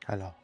Hello.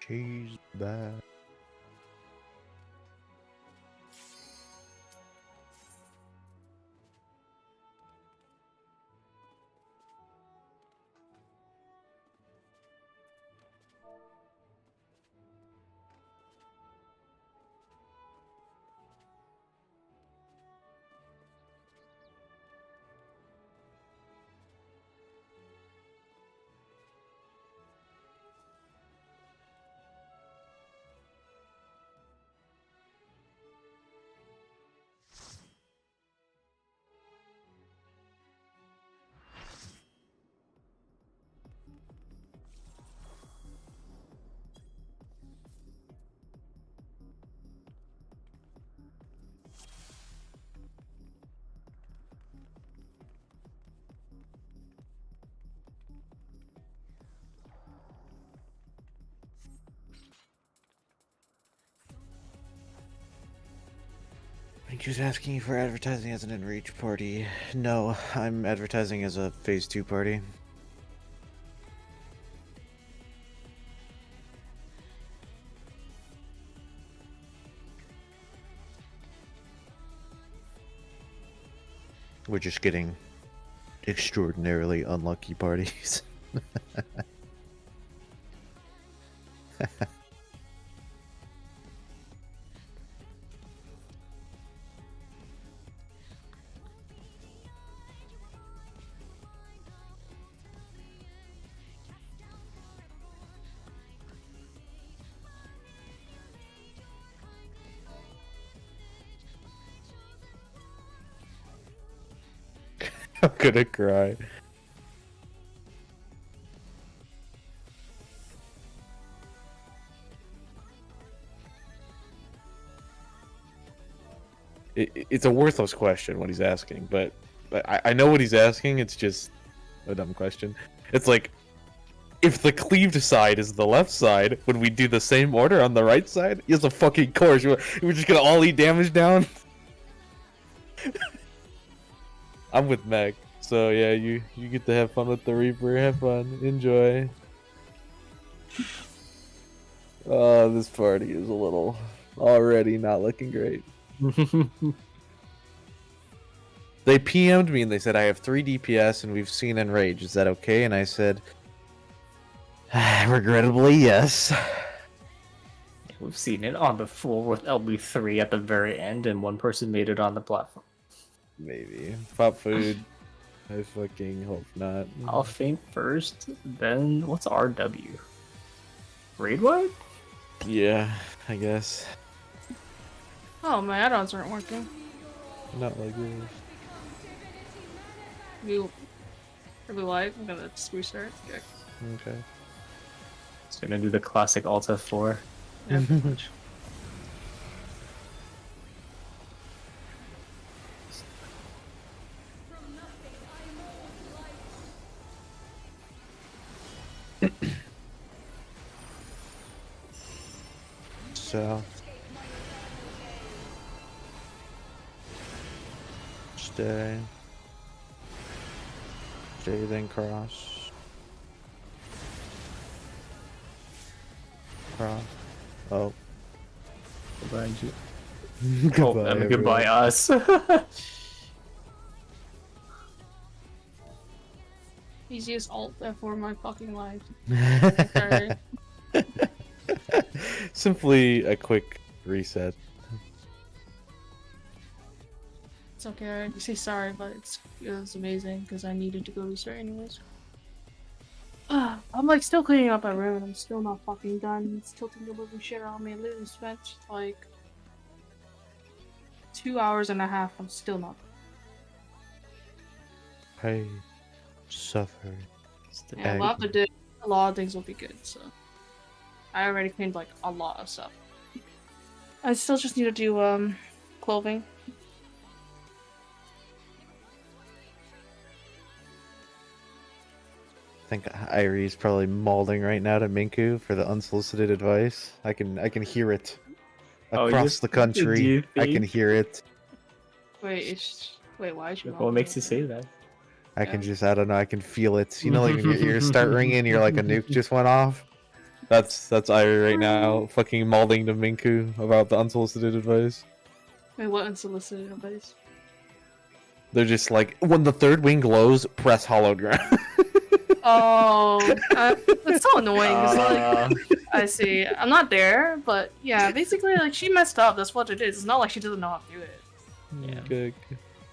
She's back. I think she was asking for advertising as an in-reach party. No, I'm advertising as a phase 2 party. We're just getting extraordinarily unlucky parties. I'm gonna cry. It's a worthless question what he's asking, but I know what he's asking. It's just a dumb question. It's like, if the cleaved side is the left side, would we do the same order on the right side? Yes, of fucking course. We're just gonna all eat damage down. I'm with Meg, so yeah, you get to have fun with the Reaper. Have fun, enjoy. Oh, this party is a little already not looking great. They PM'd me and they said I have 3 DPS and we've seen Enrage. Is that okay? And I said, regrettably, yes. We've seen it on the floor with LB3 at the very end, and one person made it on the platform. Maybe. Pop food. I fucking hope not. I'll faint first, then what's RW? Raid what? Yeah, I guess. Oh, my add-ons aren't working. Not like this. You really like? I'm gonna just restart. Okay. Okay. So we're gonna do the classic Alt F4. Yeah, pretty much. So. Stay. Stay, then cross. Cross. Oh. Goodbye, G. Goodbye, Oh, goodbye us. Easiest alt for my fucking life. everyone. Sorry. Simply a quick reset. It's okay. I say sorry, but it was amazing because I needed to go restart anyways. I'm like still cleaning up my room and I'm still not fucking done. It's tilting the living shit out of me. I literally spent like 2.5 hours. I'm still not. I suffer. Yeah, well, after doing a lot of things will be good. So I already cleaned like a lot of stuff. I still just need to do clothing. I think Irie's probably mauling right now to Minku for the unsolicited advice. I can hear it Oh, across the do country. you I can think? hear it. Wait, why is she? What makes you say that? I can just, I don't know, I can feel it. You know, like when your ears start ringing, you're like a nuke just went off. That's Irie right now, fucking mauling to Minku about the unsolicited advice. Wait, what unsolicited advice? They're just like, when the third wing glows, press hollowed ground. Oh, it's so annoying. 'Cause, Uh, like, I see. I'm not there, but yeah, basically, like she messed up. That's what it is. It's not like she doesn't know how to do it. yeah. Good.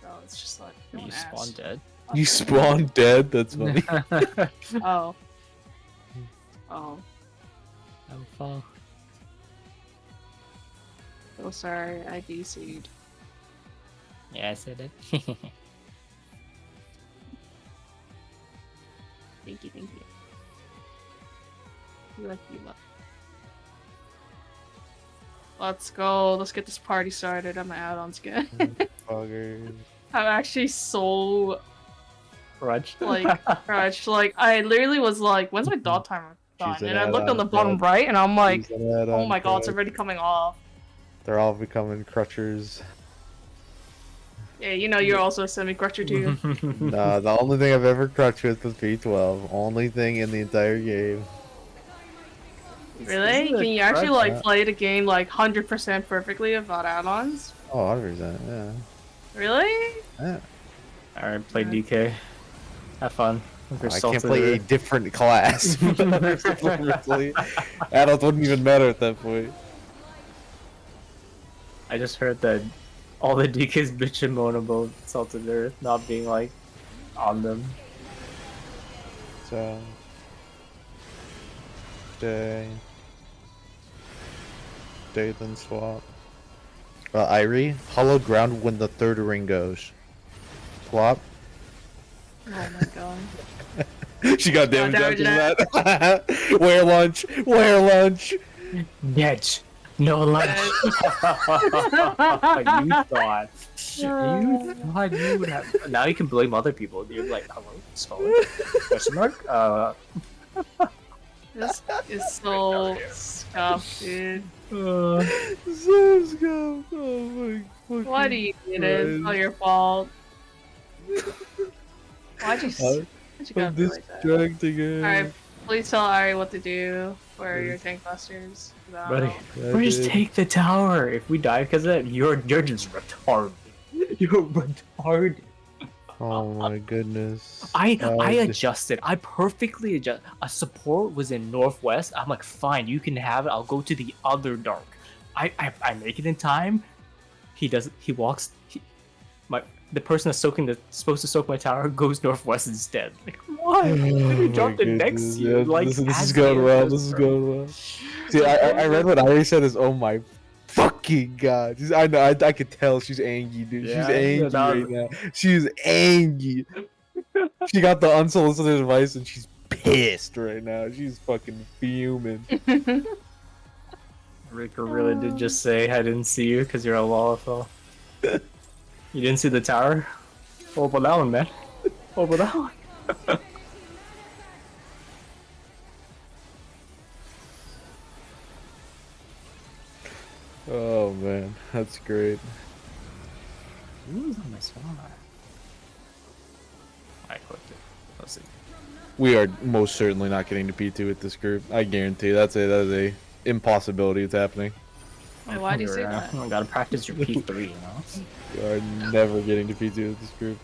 So it's just like You don't spawn ask. dead. You spawn dead? That's funny. Oh. Oh. I'm fall. Oh, sorry. I DC'd. Yeah, I said it. Thank you. You like you love. Let's go. Let's get this party started. I'm add-ons again. Buggers. I'm actually so Rudge. like crushed. Like I literally was like, when's my dot timer done? She's an And I looked on the add-on bottom crutch. right and I'm like, She's an add-on oh my god, it's crutch. already coming off. They're all becoming crutchers. Yeah, you know you're also a semi-crutcher too. Nah, the only thing I've ever crutched with was P12. Only thing in the entire game. Really? Isn't it Can you a actually crutch? like play the game like 100% perfectly without add-ons? Oh, 100%, yeah. Really? Yeah. Alright, play DK. Have fun. If you're I can't salted play a or- different class. Honestly, adults wouldn't even matter at that point. I just heard that all the DKs bitch and moan about Salted Earth not being like on them. So, stay, then swap. Irie, hollow ground when the third ring goes. Swap. Oh my god. She got damage damage after that. Wear lunch. Wear lunch. Bitch! No lunch! you thought. You thought you would have. Now you can blame other people. You're like, hello, scholar? Question mark? This is so scuffed, dude. So scuffed. Oh my fucking Why do you do this? It's not your fault. Why'd you gotta I'm be like that? distracting her. Alright, please tell Ari what to do for your tank busters. 'cause I don't Buddy, know. we just take the tower. If we die because of that, you're just retarded. You're retarded. Oh my goodness. I just- adjusted. I perfectly adjust. A support was in northwest. I'm like, fine, you can have it. I'll go to the other dark. I make it in time. He doesn't. He walks. the person that's supposed to soak my tower goes northwest instead. Like, what? Oh You dropped my it next goodness, to you. yeah, Like, this is as going the well. arrows This is burn. going well. See, I read what Irie said is, oh my fucking god. I know, I could tell she's angry, dude. She's Yeah, angry that was- right now. She's angry. She got the unsolicited advice and she's pissed right now. She's fucking fuming. Rick really did just say, I didn't see you because you're a Wallafel. You didn't see the tower? Over that one, man. Over that one. Oh man, that's great. Who's on my spawn? I clicked it. Let's see. We are most certainly not getting to P2 with this group. I guarantee that is a impossibility. It's happening. Wait, why do you say that? You gotta practice your P3, you know? We are never getting to P2 with this group.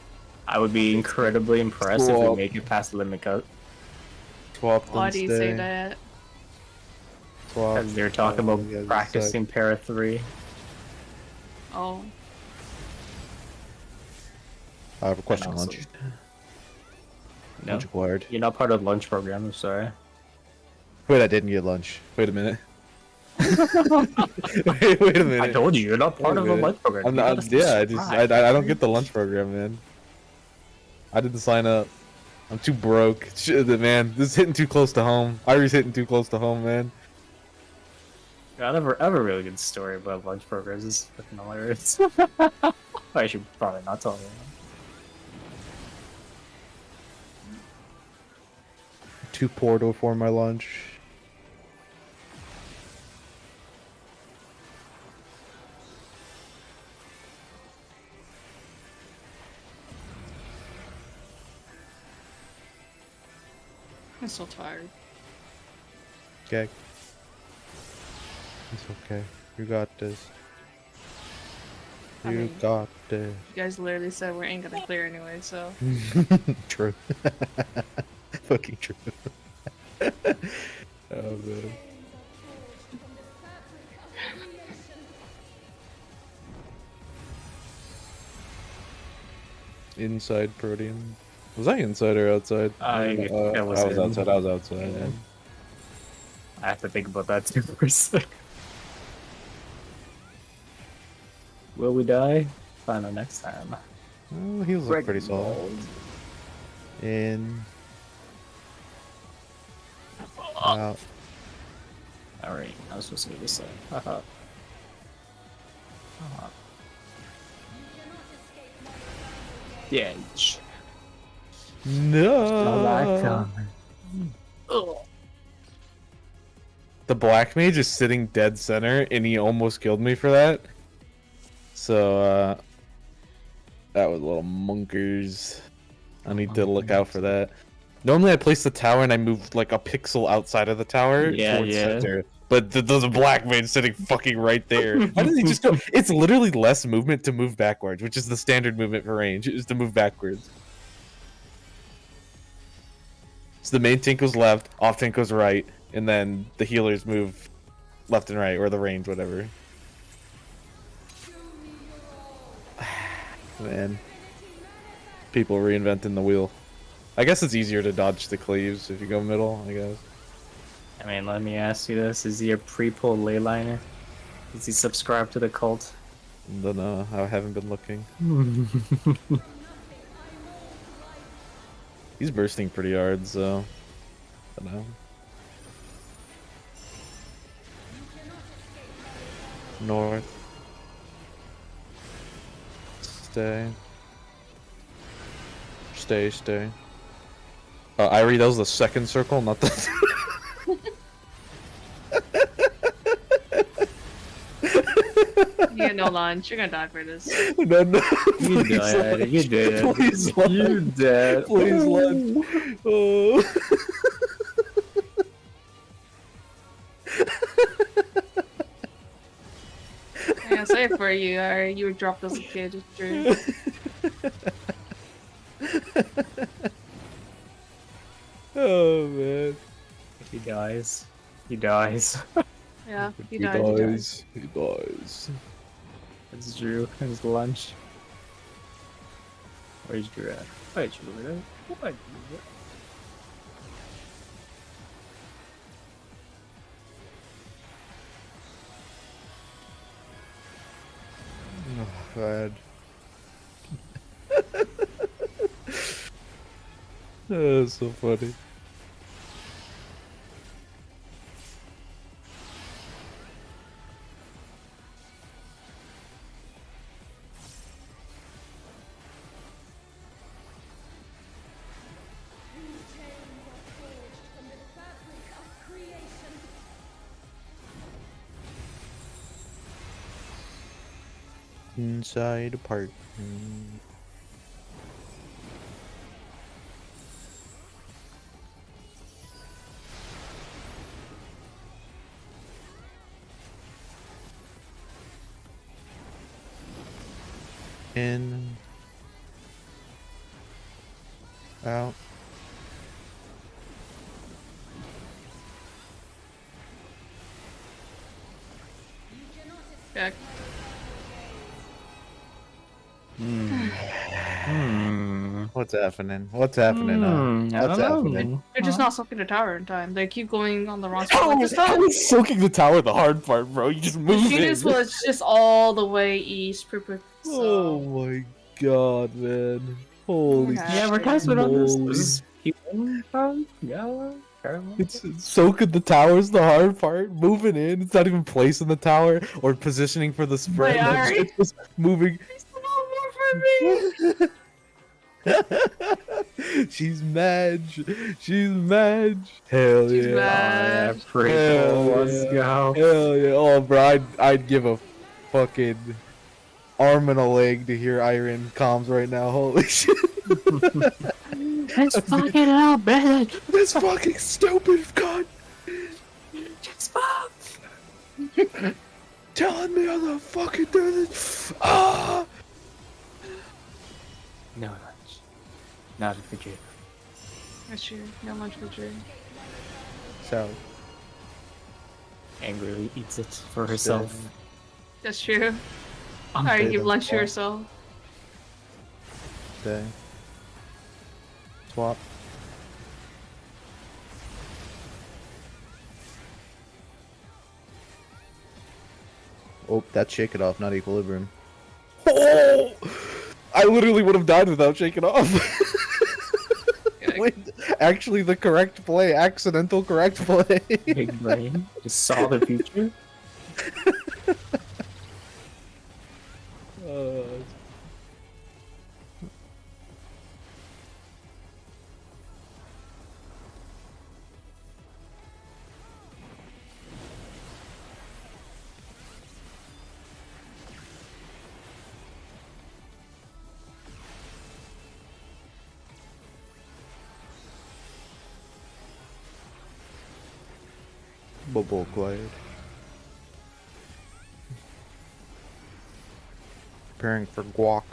I would be incredibly impressed if we make it past the limit cut. Swap Why do you say that? Swap. Because they're talking about yeah, practicing para 3. Oh. I have a question. And also- Lunch. No, Lunch acquired. you're not part of the lunch program, I'm sorry. Wait, I didn't get lunch. Wait a minute. wait a minute. I told you, you're not part Wait a of the minute. lunch program. I'm You not, gotta yeah, subscribe. I don't get the lunch program, man. I didn't sign up. I'm too broke. Man, this is hitting too close to home. Irie's hitting too close to home, man. I have a really good story about lunch programs. It's fucking hilarious. I should probably not tell you. Too poor to afford my lunch. I'm so tired. Okay. It's okay. You got this. I You mean- got this. You guys literally said we ain't gonna clear anyway, so. True. Fucking true. Oh man. Inside Protean. Was I inside or outside? I I was was in. outside. I was outside. Yeah. I have to think about that too for a sec. Will we die? Find out next time. Well, he was Greg pretty solid. Mold. In. Out. Alright, I was supposed to do this side. Haha. Yeah. No. The black mage is sitting dead center, and he almost killed me for that. So, that was a little monkers. I need to look out for that. Normally, I place the tower and I move like a pixel outside of the tower. Yeah, towards yeah. center. But there's a black mage sitting fucking right there. Why doesn't he just go? It's literally less movement to move backwards, which is the standard movement for range, is to move backwards. So the main tank goes left, off tank goes right, and then the healers move left and right, or the range, whatever. Man. People reinventing the wheel. I guess it's easier to dodge the cleaves if you go middle, I guess. I mean, let me ask you this. Is he a pre-pull layliner? Is he subscribed to the cult? Don't know. I haven't been looking. He's bursting pretty hard, so... I don't know. North. Stay. Stay. Irie, that was the second circle, not the... You get no lunch. You're gonna die for this. No. You Please did. lunch. You did. Please You lunch. did. Please lunch. Oh. I gotta say it for you. You were dropped as a kid. It's true. Oh man. If he dies, he dies. Yeah, He you died. You died. dies. He dies. It's Drew. His lunch. Where's your at? Where's your at? Where's your at? Oh, God. That's so funny. Inside apartment. In. Out. Back. What's happening? What's happening? I What's don't know. happening? They're just not soaking the tower in time. They keep going on the wrong spot. Like, it's How not. is soaking the tower the hard part, bro? You just The move Genius it. was just all the way east. Oh my god, man! Holy Yeah, The shit! advertisement on this Holy. was people from Yellow, It's soaking the tower's the hard part. Moving in, it's not even placing the tower or positioning for the spread. Wait, Ari. It's just moving. There's no more for me. She's mad. She's mad. Hell She's yeah! mad. pretty Hell cool. Let's yeah. go. Hell yeah! Oh, bro, I'd give a fucking arm and a leg to hear Iron comms right now. Holy shit! Let's fuck it up, man. This fucking stupid god! Just fuck. Telling me how to fucking do this. Ah! No lunch. Not for you. That's true. No lunch for true. So Angrily eats it for herself. That's true. I'm Alright, say give them lunch to all. yourself. Stay. Swap. Oh, that's shake it off, not equilibrium. Oh! I literally would have died without shaking off. Wait, actually, the correct play, accidental correct play. Big brain. Just saw the future. Bubble glide. Preparing for guac.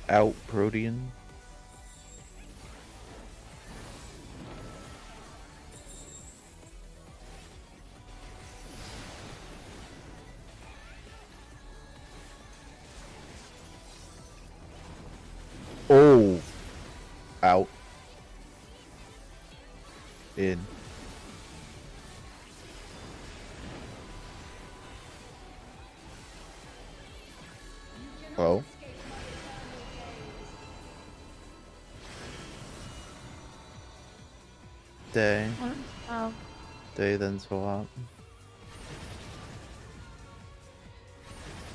Out Protean. Oh. Out. In. Oh. Day. Oh. Day then swap.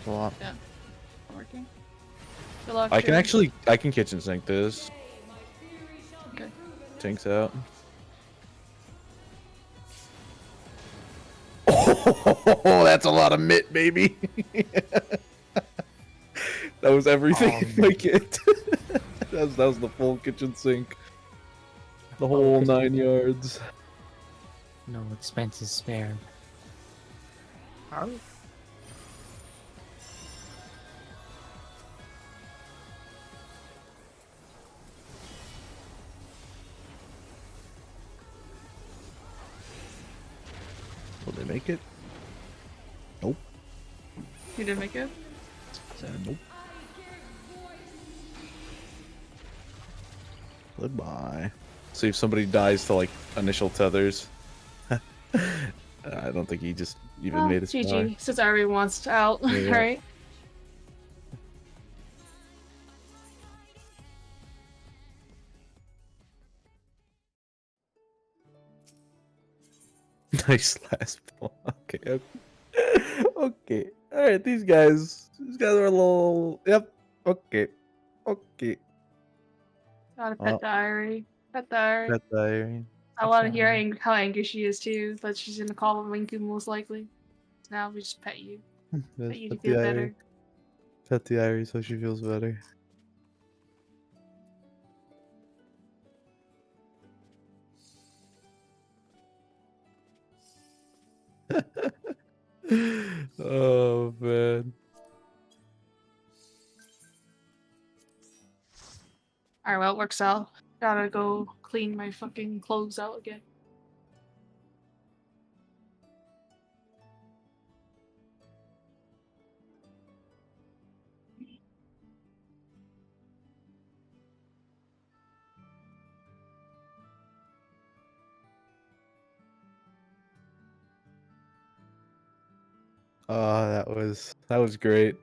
Swap. Yeah. Working. Good luck. I can Jared. actually kitchen sink this. Okay. Tinks out. Oh, that's a lot of mitt, baby. That was everything in my kit. that was the full kitchen sink. The whole 9 yards. No expenses spared. Alright. Will they make it? Nope. You didn't make it? Nope. Goodbye. See if somebody dies to like initial tethers. I don't think he just even Well, made his GG, since everyone wants out, Yeah. right? Nice last ball. Okay. Okay. All right. These guys are a little. Yep. Okay. Okay. Got a pet Well, diary. Pet diary. Pet diary. I want to hear how angry she is too, but she's gonna call Linku most likely. So now we just pet you. Yes, Pet you to pet feel diary. better. Pet diary so she feels better. Oh man. Alright, well, it works out. Gotta go clean my fucking clothes out again. Oh, that was great.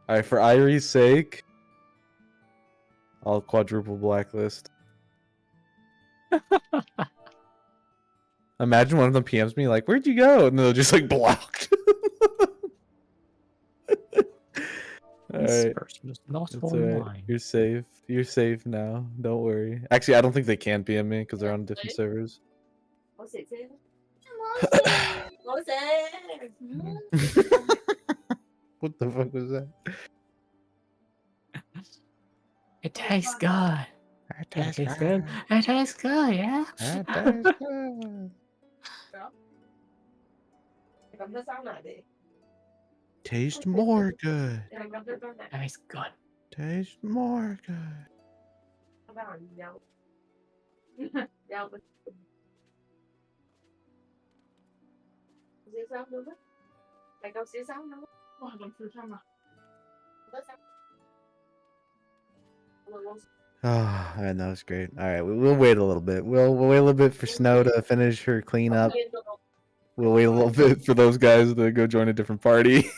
All right, for Irie's sake, I'll quadruple blacklist. Imagine one of them PMs me like, "Where'd you go?" And they'll just like blocked. All This right, person is not it's all right. online. You're safe. You're safe now. Don't worry. Actually, I don't think they can PM me because they're on different servers. What the fuck was that? It tastes good. It tastes good. It tastes good, yeah. It tastes good. Taste more good. Tastes good. Taste more good. Ah, man, that was great. All right, we'll wait a little bit. We'll wait a little bit for Snow to finish her cleanup. We'll wait a little bit for those guys to go join a different party.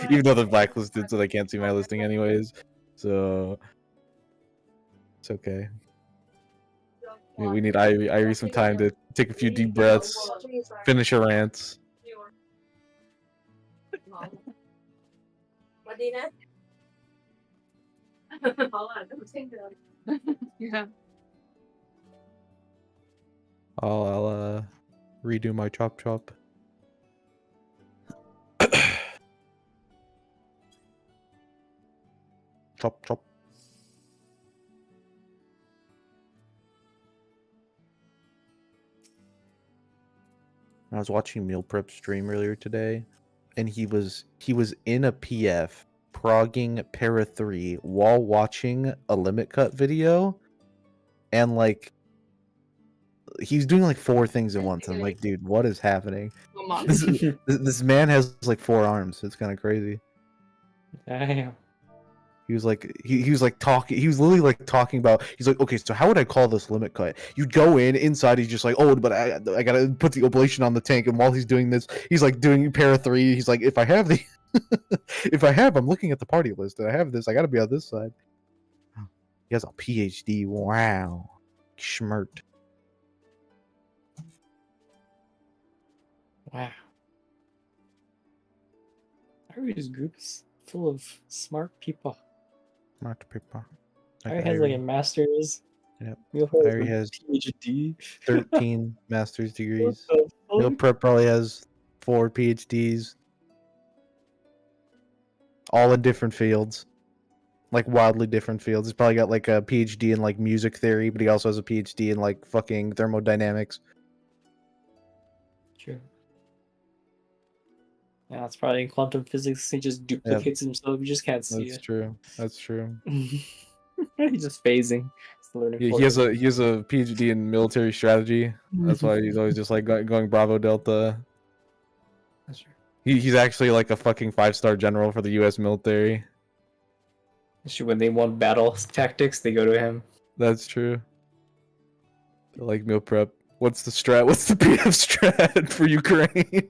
Even though they're blacklisted, so they can't see my listing anyways. So it's okay. We need Irie some time to take a few deep breaths, finish her rants. Yeah. I'll redo my chop chop. Chop chop. I was watching Meal Prep stream earlier today, and he was in a PF progging Para 3 while watching a limit cut video, and like he's doing like 4 things at once. I'm like, dude, what is happening? This man has like 4 arms. It's kind of crazy. Damn. He was like he was like talking. He was literally like talking about. He's like, okay, so how would I call this limit cut? You'd go inside. He's just like, oh, but I gotta put the oblation on the tank. And while he's doing this, he's like doing Para 3. He's like, if I have the, I'm looking at the party list and I have this. I gotta be on this side. He has a PhD. Wow, schmert. Wow. Ari's group is full of smart people. Smart people. Ari has like a master's. Yep. Ari has PhD. 13 master's degrees. What Meal the fuck? Prep probably has 4 PhDs. All in different fields. Like wildly different fields. He's probably got like a PhD in like music theory, but he also has a PhD in like fucking thermodynamics. True. Yeah, it's probably in quantum physics. He just duplicates himself. You just can't see That's it. true. That's true. He's just phasing. He's learning. He has a PhD in military strategy. That's why he's always just like going Bravo Delta. That's true. He's actually like a fucking 5-star general for the U.S. military. Actually, when they want battle tactics, they go to him. That's true. I like meal prep. What's the strat? What's the PF strat for Ukraine?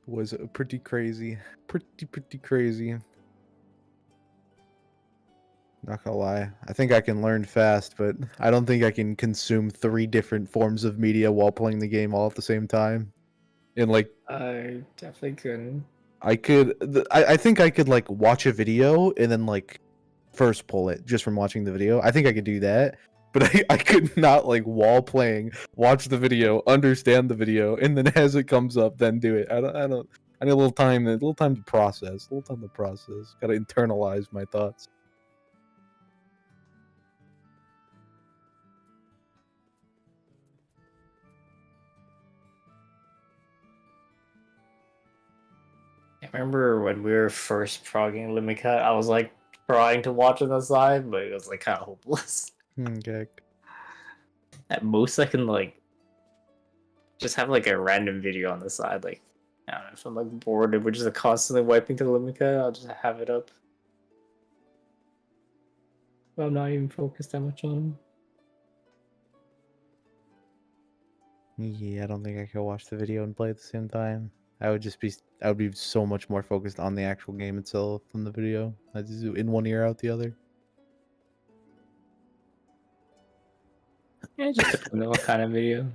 Was pretty crazy. Pretty crazy. Not gonna lie. I think I can learn fast, but I don't think I can consume 3 different forms of media while playing the game all at the same time. And like, I definitely couldn't. I think I could like watch a video and then like first pull it just from watching the video. I think I could do that, but I could not like while playing watch the video, understand the video, and then as it comes up, then do it. I don't. I need a little time to process. Gotta internalize my thoughts. I remember when we were first progging Limit Cut, I was like trying to watch on the side, but it was like kind of hopeless. Okay. At most, I can like just have like a random video on the side. Like, I don't know, if I'm like bored and we're just constantly wiping to Limit Cut, I'll just have it up. But I'm not even focused that much on him. Yeah, I don't think I could watch the video and play at the same time. I would be so much more focused on the actual game itself than the video. I just do in one ear out the other. Yeah, just depends on what kind of video.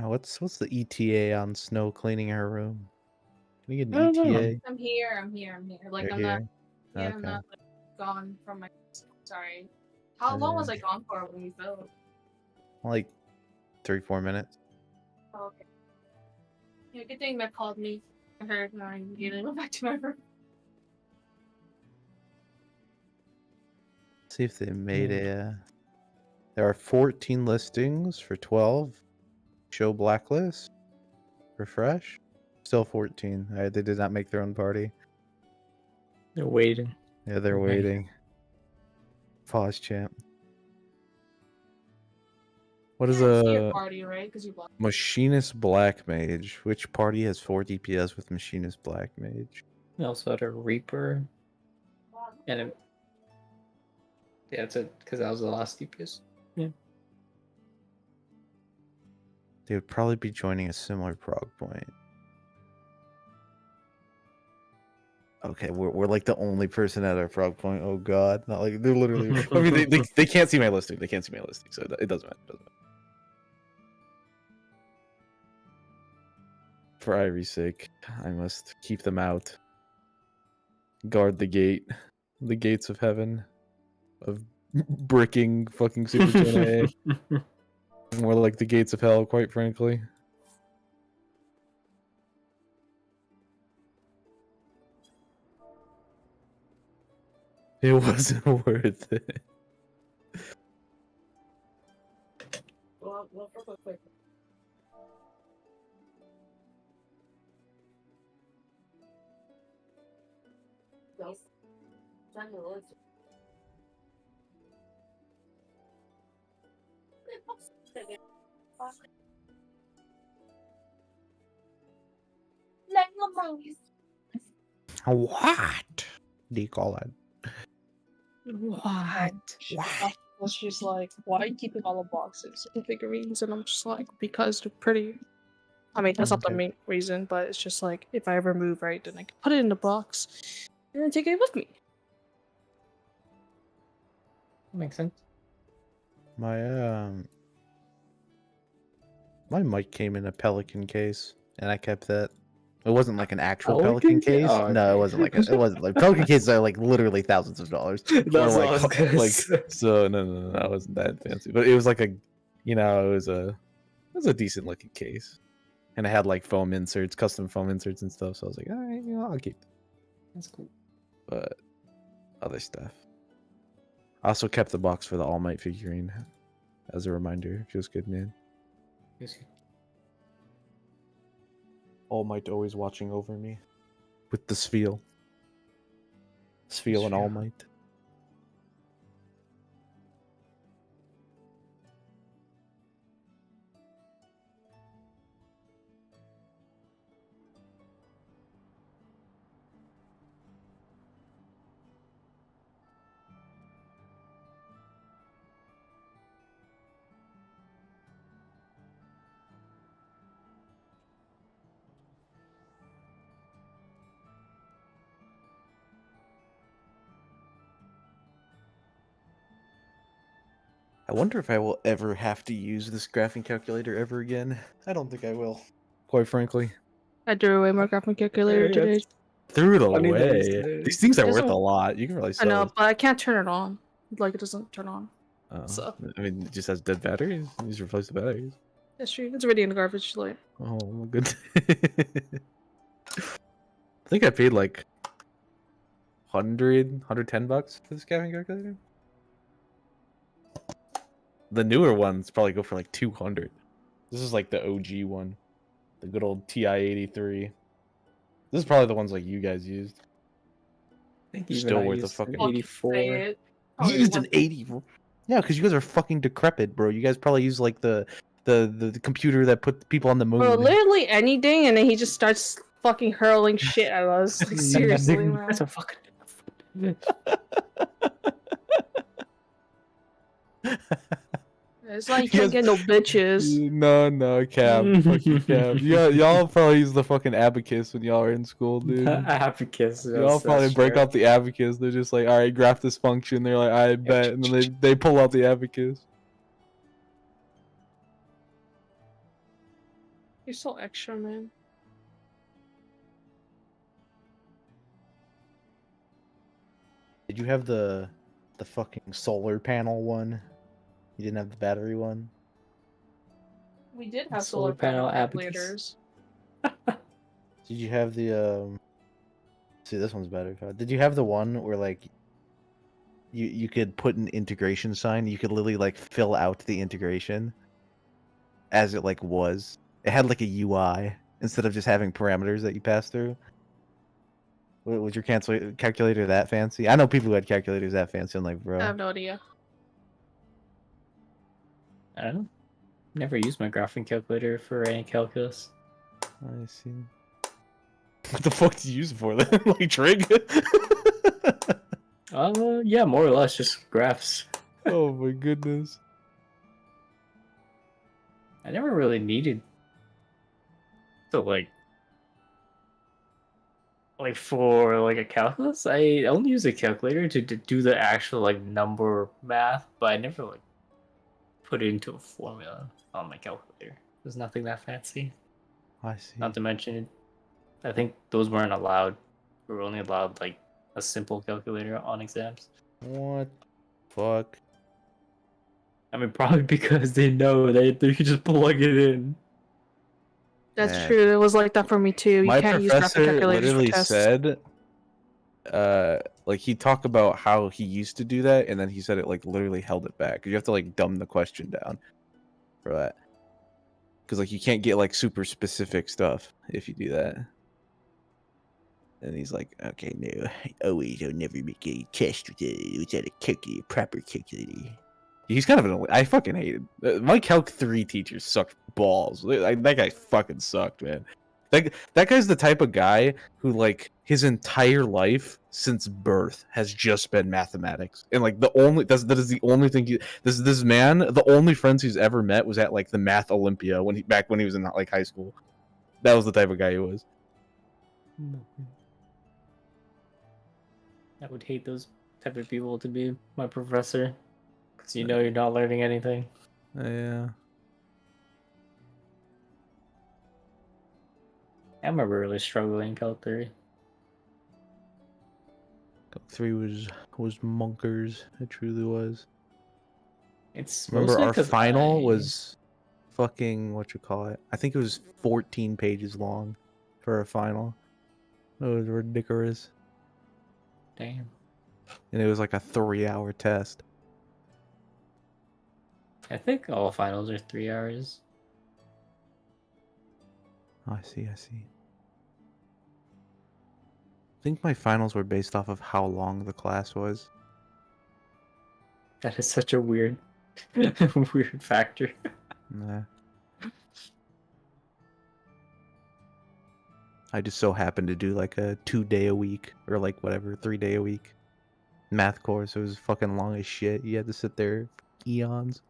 What's the ETA on Snow cleaning her room? Can we get I an don't know. ETA? I'm here. Like You're I'm not. here? Yeah, I'm Okay. not like, gone from my. Sorry. How long was I gone for when you fell? Like 3-4 minutes. Oh, okay. Yeah, good thing Matt called me. I heard and I immediately went back to my room. See if they made a. There are 14 listings for 12. Show blacklist. Refresh. Still 14. They did not make their own party. They're waiting. Yeah, they're Okay. waiting. Pause champ. What is Yeah, see your a party, right? Because you blocked. Machinist Black Mage? Which party has 4 DPS with Machinist Black Mage? They also had a Reaper. And a... yeah, that's it, because that was the last DPS. Yeah. They would probably be joining a similar prog point. Okay, we're like the only person at our prog point. Oh god, not like they're literally. I mean, they can't see my listing. They can't see my listing, so it doesn't matter. For Ivy's sake, I must keep them out. Guard the gates of heaven, of bricking fucking Super 10A. More like the gates of hell, quite frankly. It wasn't worth it. Well, quick. What do you call it? What? Was just like, why are you keeping all the boxes and figurines? And I'm just like, because they're pretty. I mean, that's not the Okay. main reason, but it's just like, if I ever move, right, then I can put it in the box. and then take it with me. Makes sense. My my mic came in a Pelican case, and I kept that. It wasn't like an actual Pelican case. Oh, No, it okay. wasn't like it wasn't like Pelican cases are like literally thousands of dollars. That's Or what I like was gonna like say. so no, it wasn't that fancy, but it was like a, you know, it was a decent looking case, and it had like foam inserts, custom foam inserts and stuff. So I was like, all right, you know, I'll keep it. That's cool. But other stuff. I also kept the box for the All Might figurine as a reminder. Feels good, man. All Might always watching over me with the Sfeel. Sfeel and All Might. I wonder if I will ever have to use this graphing calculator ever again. I don't think I will, quite frankly. I threw away my graphing calculator today. Threw it Funny that you away. say. These things are There's worth a- a lot. You can really I sell know, it. but I can't turn it on. Like, it doesn't turn on. Oh, so. I mean, it just has dead batteries. You just replace the batteries. That's true. It's already in the garbage. Like, Oh, my goodness. I think I paid like 110 bucks for this graphing calculator. The newer ones probably go for like 200. This is like the OG one. The good old TI-83. This is probably the ones like you guys used. I think Still even I worth a used fucking- an 84. say it. You used an 80. Yeah, because you guys are fucking decrepit, bro. You guys probably use like the computer that put people on the moon. Bro, literally anything, and then he just starts fucking hurling shit at us. Like, seriously, man. That's a fucking. It's like you can't get no bitches. No, Cab. Fucking Cab. Y'all probably use the fucking abacus when y'all are in school, dude. Abacus. Y'all probably break out the abacus. They're just like, all right, graph this function. They're like, I bet, and then they pull out the abacus. You're so extra, man. Did you have the fucking solar panel one? You didn't have the battery one? We did have Solar solar panel panel abacus. calculators. Did you have the see, this one's better. Did you have the one where like you could put an integration sign, you could literally like fill out the integration as it like was. It had like a UI instead of just having parameters that you pass through. Was your calculator that fancy? I know people who had calculators that fancy. I'm like, bro. I have no idea. I don't know. Never used my graphing calculator for any calculus. I see. What the fuck do you use it for then? Like trig? Yeah, more or less just graphs. Oh my goodness. I never really needed to like for like a calculus. I only use a calculator to do the actual like number math, but I never like put it into a formula on my calculator. There's nothing that fancy. I see. Not to mention, I think those weren't allowed. We were only allowed like a simple calculator on exams. What? Fuck. I mean, probably because they know they could just plug it in. That's Man. true. It was like that for me too. You My can't use graphic professor calculators literally for tests. said, like he talked about how he used to do that, and then he said it like literally held it back. You have to like dumb the question down for that, because like you can't get like super specific stuff if you do that. And he's like, okay, no, always, I'll never make a test with it without a calculator, proper calculator. He's kind of an. I fucking hated my Calc 3 teachers sucked balls. That guy fucking sucked, man. That guy's the type of guy who like his entire life since birth has just been mathematics, and like that is the only thing. This man, the only friends he's ever met was at like the Math Olympia when he was in like high school. That was the type of guy he was. I would hate those type of people to be my professor, because you know you're not learning anything. Yeah. I remember really struggling in Calc 3. Calc 3 was monkers. It truly was. It's Remember mostly our 'cause final I- was fucking what you call it? I think it was 14 pages long for a final. It was ridiculous. Damn. And it was like a 3-hour test. I think all finals are 3 hours. Oh, I see. I think my finals were based off of how long the class was. That is such a weird, weird factor. Nah. I just so happened to do like a 2-day a week or like whatever, 3-day a week math course. It was fucking long as shit. You had to sit there eons.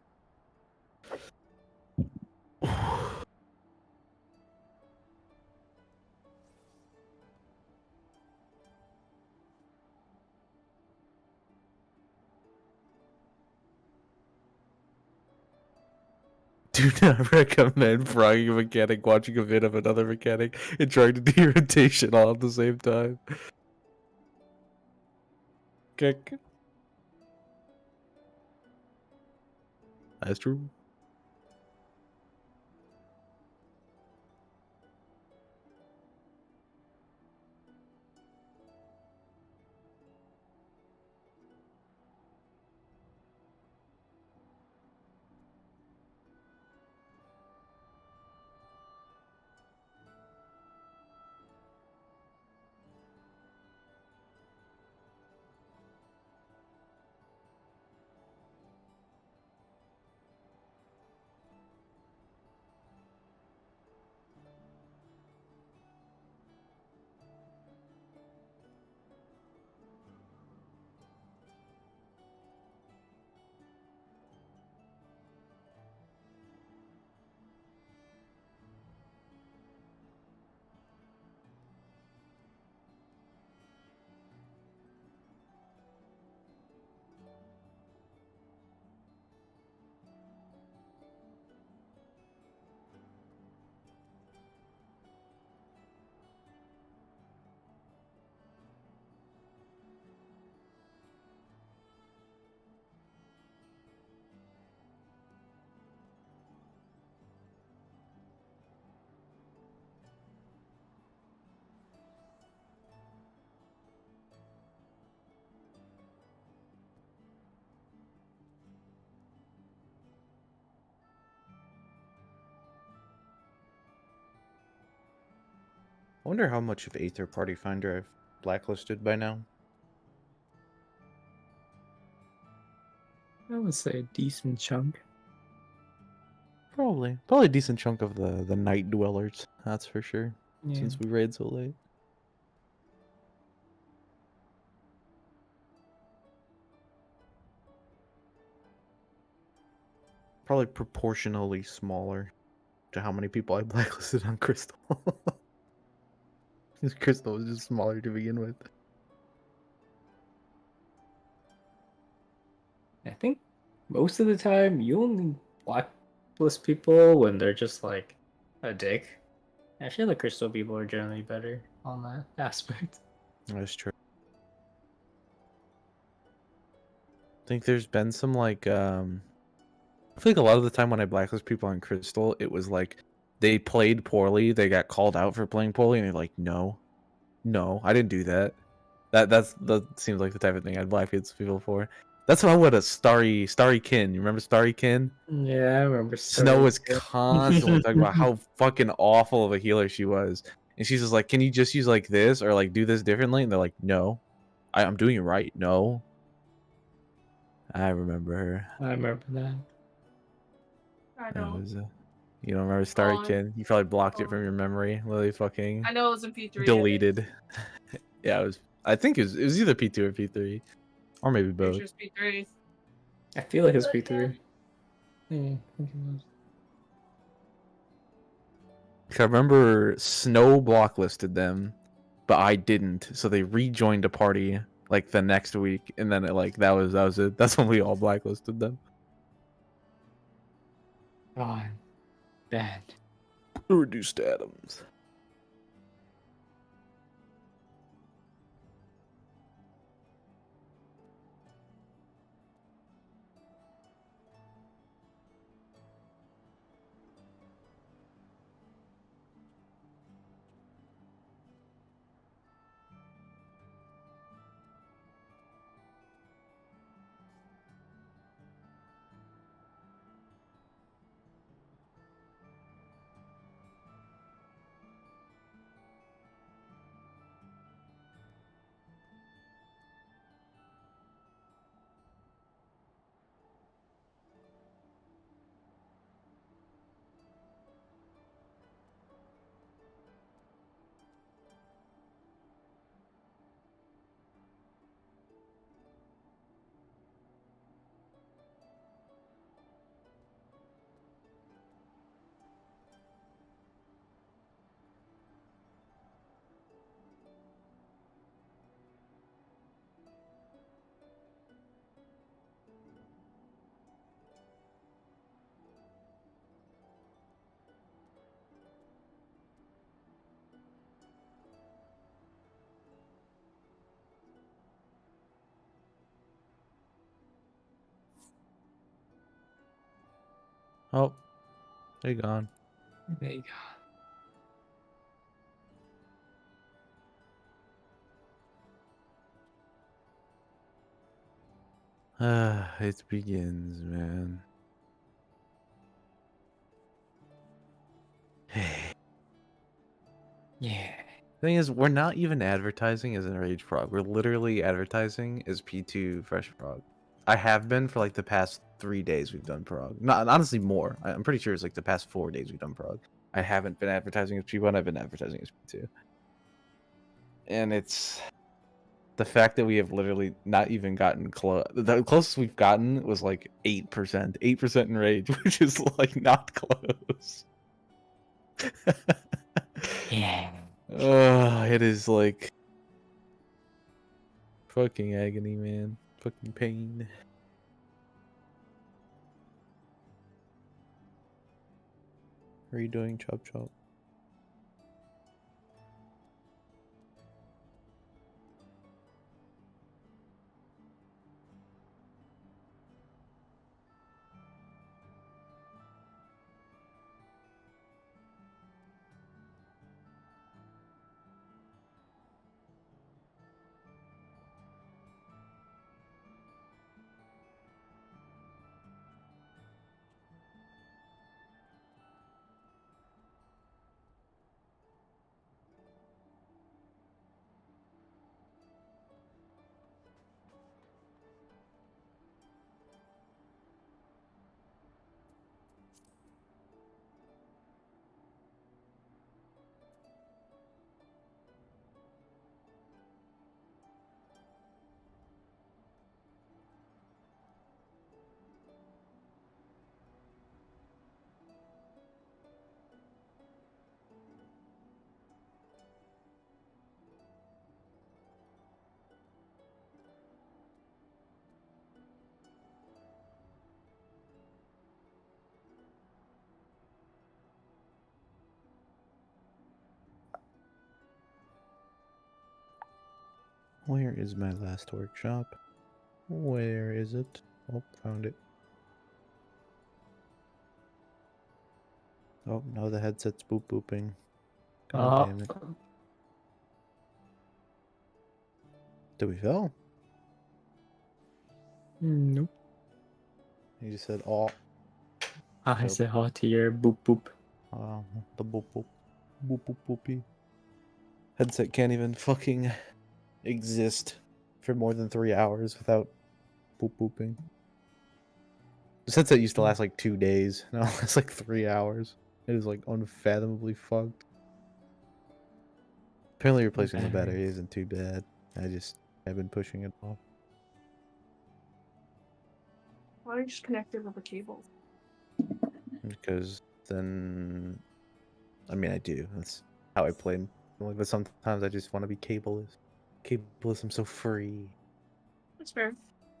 Do not recommend frying a mechanic, watching a vid of another mechanic, and trying to do rotation all at the same time. Kick. That's true. I wonder how much of Aether Party Finder I've blacklisted by now. I would say a decent chunk. Probably a decent chunk of the Night Dwellers. That's for sure. Yeah. Since we raid so late. Probably proportionally smaller to how many people I blacklisted on Crystal. Because Crystal was just smaller to begin with. I think most of the time you only blacklist people when they're just like a dick. I feel like Crystal people are generally better on that aspect. That's true. I think there's been some like I feel like a lot of the time when I blacklist people on Crystal, it was like they played poorly, they got called out for playing poorly, and they're like, no, I didn't do that. That seems like the type of thing I'd blacklist people for. That's what a Starry Kin. You remember Starry Kin? Yeah, I remember. Snow was constantly talking about how fucking awful of a healer she was, and she's just like, "Can you just use like this or like do this differently?" And they're like, "No, I'm doing it right." No, I remember her. I remember that. I That don't. was, you don't remember Starry Oh, Kid? You probably blocked it oh. from your memory. Literally fucking I know it was in P3. deleted. Yeah, it was. I think it was either P2 or P3, or maybe both. It's P3. I feel like it's But, P3. Yeah, I think it was. I remember Snow blocklisted them, but I didn't. So they rejoined a party like the next week, and then that was it. That's when we all blacklisted them. God, bad. Reduced atoms. Oh, they gone. There you It begins, man. Yeah. Thing is, we're not even advertising as Enraged Frog. We're literally advertising as P2 Fresh Frog. I have been for like the past 3 days we've done prog. Not honestly more. I'm pretty sure it's like the past 4 days we've done prog. I haven't been advertising as P1. I've been advertising as P2. And it's the fact that we have literally not even gotten close. The closest we've gotten was like 8%. 8% Enraged, which is like not close. Yeah. It is like fucking agony, man. Fucking pain. What are you doing, Chop Chop? Where is my last workshop? Where is it? Oh, found it. Oh, now the headset's boop booping. God damn it. Did we fail? Nope. You just said, oh, I Yep. said hot here. Boop boop. the boop boop. Boop boop boopy. Headset can't even fucking exist for more than 3 hours without boop booping. This headset used to last like 2 days. Now it's like 3 hours. It is like unfathomably fucked. Apparently replacing the battery isn't too bad. I've been pushing it off. Why don't you just connect it with a cable? Because then, I mean, I do. That's how I play. But sometimes I just want to be cableless. Cableless, I'm so free. That's fair.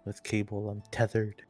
With cable, I'm tethered.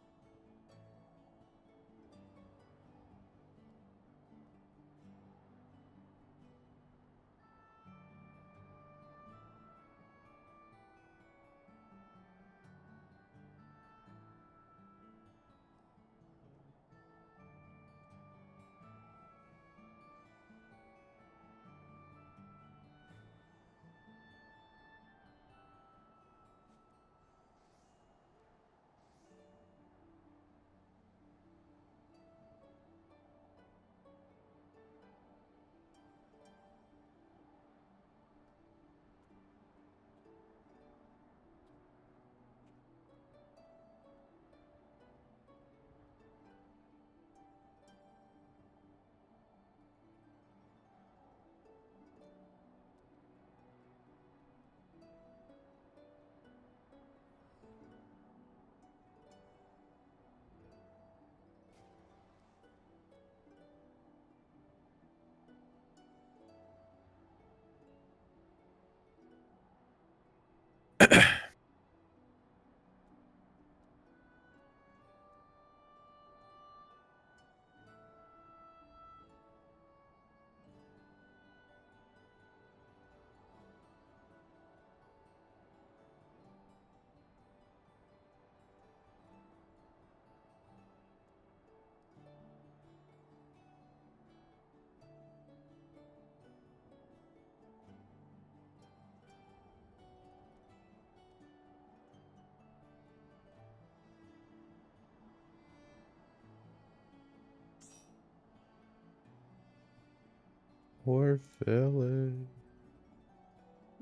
Poor Philly.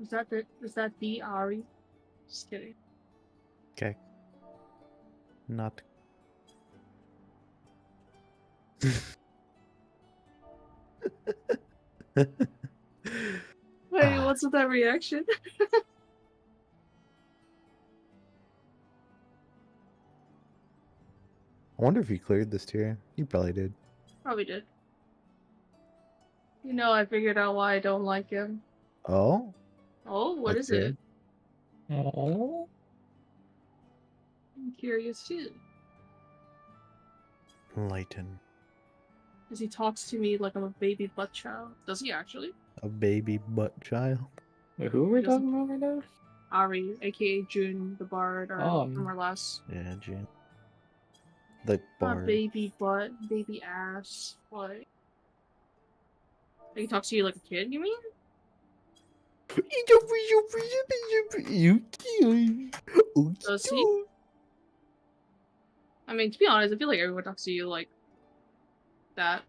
Is that the Ari? Just kidding. Okay. Not. Wait, what's with that reaction? I wonder if he cleared this tier. He probably did. Probably did. You know, I figured out why I don't like him. Oh? Oh, what is Okay. it? Oh. I'm curious too. Enlighten. Because he talks to me like I'm a baby butt child. Does he actually? A baby butt child. Wait, who are we He doesn't- talking about right now? Ari, aka June the Bard, or Oh. more or less. Yeah, June. The Not bard. baby butt, baby ass. What? Like he talks to you like a kid, you mean? You cute. Does he? I mean, to be honest, I feel like everyone talks to you like that.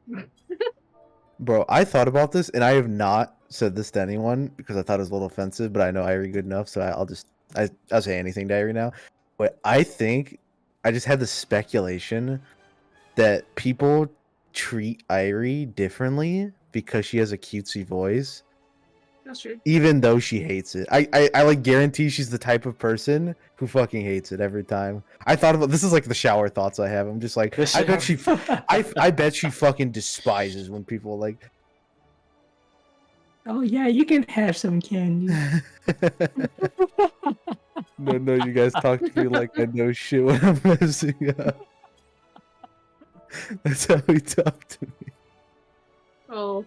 Bro, I thought about this and I have not said this to anyone because I thought it was a little offensive, but I know Irie good enough, so I'll say anything to Irie now. But I think I just had the speculation that people treat Irie differently because she has a cutesy voice, That's true. even though she hates it. I like guarantee she's the type of person who fucking hates it every time. I thought about this is like the shower thoughts I have. I'm just like, I bet she I bet she fucking despises when people like. Oh yeah, you can have some candy. No, you guys talk to me like I know shit when I'm messing up. That's how he talk to me. Oh.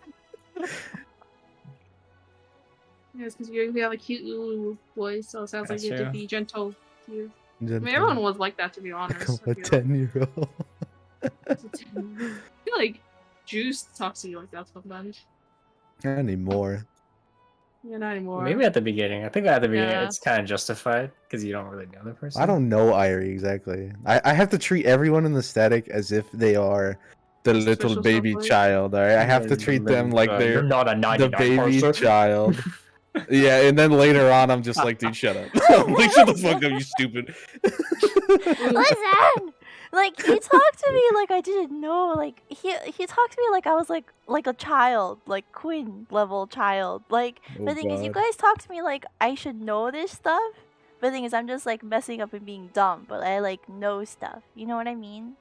Yeah, it's because you have a cute little voice, so it sounds like That's you have to true. be gentle. To I Gentle. mean, everyone was like that, to be Like honest. I'm a I feel. 10-year-old. I feel like Juice talks to you like that sometimes. Not anymore. Yeah, not anymore. Maybe at the beginning. I think at the beginning Yeah. it's kind of justified because you don't really know the person. I don't know Irie exactly. I have to treat everyone in the static as if they are the little Special baby someone. child. All right, I have to treat them like you're they're not a the 99 baby person. child. Yeah, and then later on, I'm just like, dude, shut up. I'm like, shut the fuck up, you stupid. Listen, like he talked to me like I didn't know. Like he talked to me like I was like a child, like Quinn level child. Like Oh, the thing is, you God. guys talk to me like I should know this stuff. But the thing is, I'm just like messing up and being dumb. But I like know stuff. You know what I mean?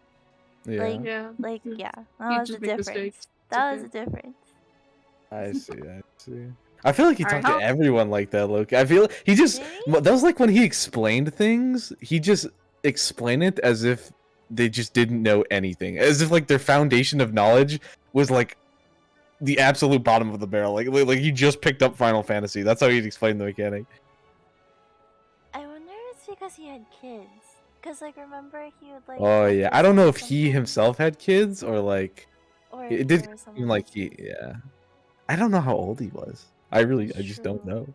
Yeah, Like, Yeah. yeah, You that was the just make difference. mistakes. It's That was okay. the difference. I see. I feel like he Alright, talked to everyone like that, Loki. I feel he just Did he? that was like when he explained things. He just explained it as if they just didn't know anything, as if like their foundation of knowledge was like the absolute bottom of the barrel. Like he just picked up Final Fantasy. That's how he'd explain the mechanic. I wonder if it's because he had kids. Cause like remember he would like. Oh have yeah, to I don't know if say he something, himself had kids or like or it if did there was seem someone like else. he. Yeah, I don't know how old he was. I just don't True. know.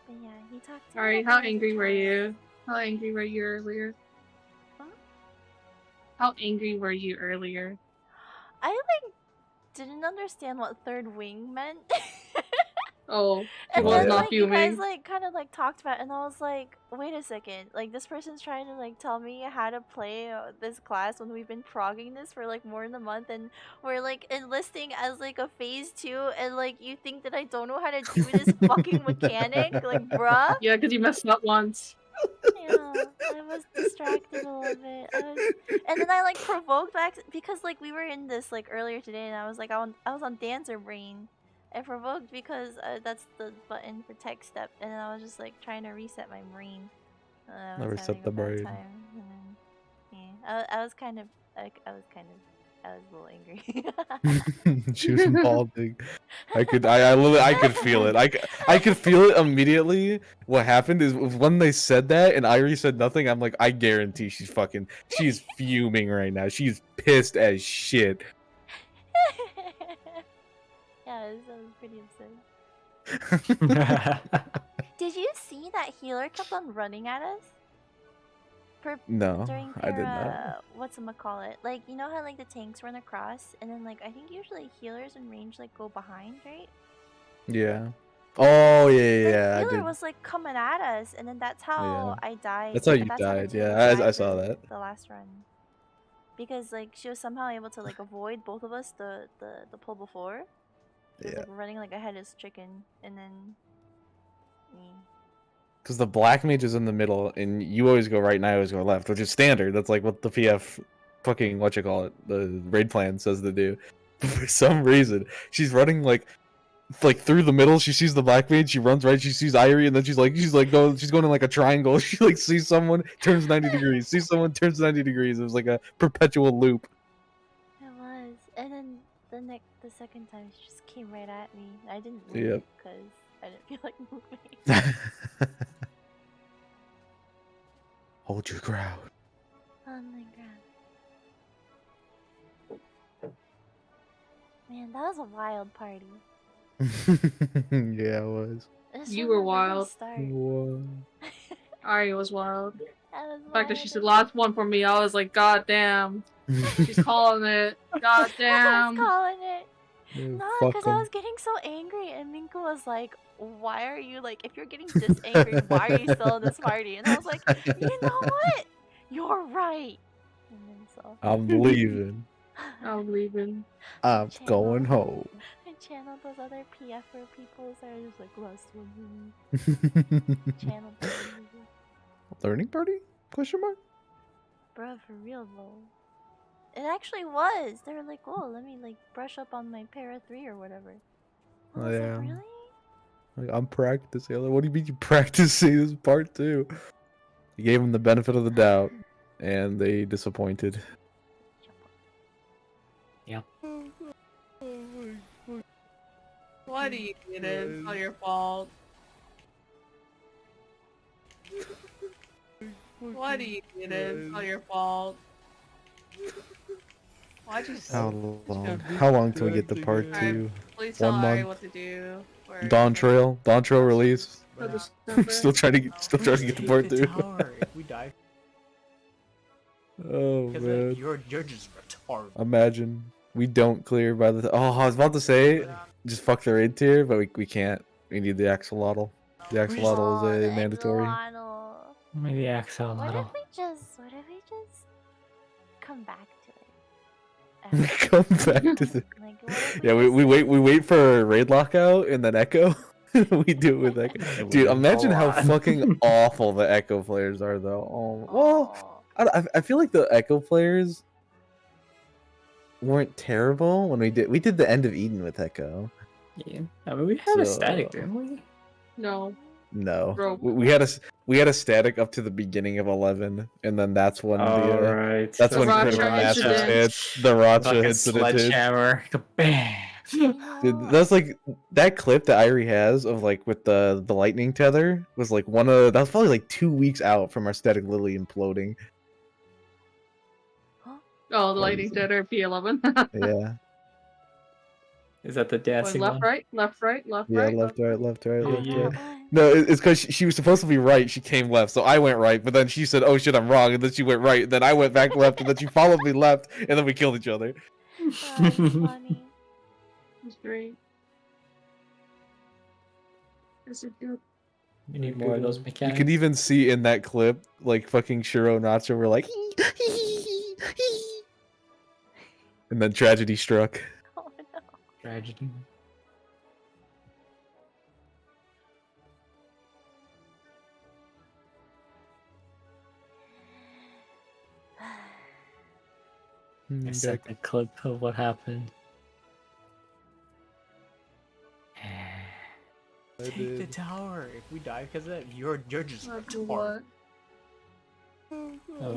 But yeah, he talked to me Alright, like how I was a angry were child. you? How angry were you earlier? Huh? How angry were you earlier? I like didn't understand what third wing meant. Oh, he And Oh, was then yeah. not like you guys fuming. like kind of like talked about it, and I was like, wait a second, like this person's trying to like tell me how to play this class when we've been progging this for like more than a month, and we're like enlisting as like a phase 2, and like you think that I don't know how to do this fucking mechanic, like bruh. Yeah, because you messed up once. Yeah, I was distracted a little bit. And then I like provoked back because like we were in this like earlier today, and I was like I was on dancer brain. I provoked because that's the button for tech step, and then I was just like trying to reset my brain. I was Never having set a the bad brain. time, and then yeah, I was kind of like I was a little angry. She was balding. I literally, I could feel it. I could feel it immediately. What happened is when they said that and Irie said nothing, I'm like, I guarantee she's fuming right now. She's pissed as shit. Yeah, I was pretty upset. Did you see that healer kept on running at us? No, During I did not. whatchamacallit? Like, you know how like the tanks run across, and then like I think usually healers in range like go behind, right? Yeah. Oh yeah, The yeah, I healer did. was like coming at us, and then that's how I died. That's how you That's how died. Virginia Yeah, I died saw that. the last run. Because like she was somehow able to like avoid both of us the pull before. She was Yeah. like running like a headless chicken, and then me. Because the black mage is in the middle, and you always go right and I always go left, which is standard. That's like what the PF fucking the raid plan says to do. But for some reason, she's running like through the middle. She sees the black mage, she runs right, she sees Irie, and then she's going in like a triangle. She like sees someone, turns 90 degrees, sees someone, turns 90 degrees. It was like a perpetual loop. It was, and then the second time she just came right at me. I didn't move Yep. because I didn't feel like moving. Hold your ground. On the ground. Man, that was a wild party. Yeah, it was. I just You were remember the wild. start. What? Ari was wild. That was The fact that she wild said as- last one for me, I was like, God damn. She's calling it. God I damn. was calling it. Yeah, No, fuck because I 'em. was getting so angry, and Minka was like, "Why are you like? If you're getting this angry, why are you still in this party?" And I was like, "You know what? You're right." And then so I'm leaving. I'm leaving. I'm channel- going home. I channeled those other PFer people, so I was just like, "Last one." Channeled them. Learning party? Question mark? Bruh, for real though. It actually was. They were like, "Oh, let me like brush up on my para 3 or whatever." I Oh, was yeah. like, "Really?" Like, I'm practicing. What do you mean you practicing this part too? You gave them the benefit of the doubt, and they disappointed. What do you did? It's all your fault. What do you did? It's all your fault. Why'd you How long? How long till we get to part Alright. 2? please tell 1 Ari month. what to do? for- Dawn Trail release. for December? still trying to get to part 2. Tower, if we die, Oh because man. like, you're just retarded. Imagine we don't clear by the. Oh, I was about to say just fuck the raid tier, but we can't. We need the axolotl. The axolotl is the a mandatory. axolotl. Maybe Axel What little. if we just come back to it? Come back to the. Like, what if Yeah, just- we wait for raid lockout and then echo. We do it with echo. Dude, imagine how fucking awful the echo players are though. Oh, well, Oh, I feel like the echo players weren't terrible when we did the end of Eden with echo. Yeah. I mean, we had a static, So- didn't we? No. No, Bro. we had a static up to the beginning of 11, and then that's when the right. that's when The critical Racha masters incident. hit. The Racha Fucking incident hit. sledgehammer. Bam. Dude, that's like that clip that Irie has of like with the lightning tether was like that was probably like 2 weeks out from our static literally imploding. Oh, the lightning tether P11. Yeah. Is that the Going dancing left, one? right, left, right, left, Yeah, right. left, right, left, right, Yeah, left, yeah. right. No, it's because she was supposed to be right. She came left, so I went right. But then she said, "Oh shit, I'm wrong," and then she went right. Then I went back left, and then she followed me left, and then we killed each other. That's funny. It's great. Is it good? We need more of those You mechanics. can even see in that clip, like fucking Shiro and Nacho were like, and then tragedy struck. Oh no. Tragedy. I sent the clip of what happened. Take the tower. If we die because of that, you're just Not do retarded. what?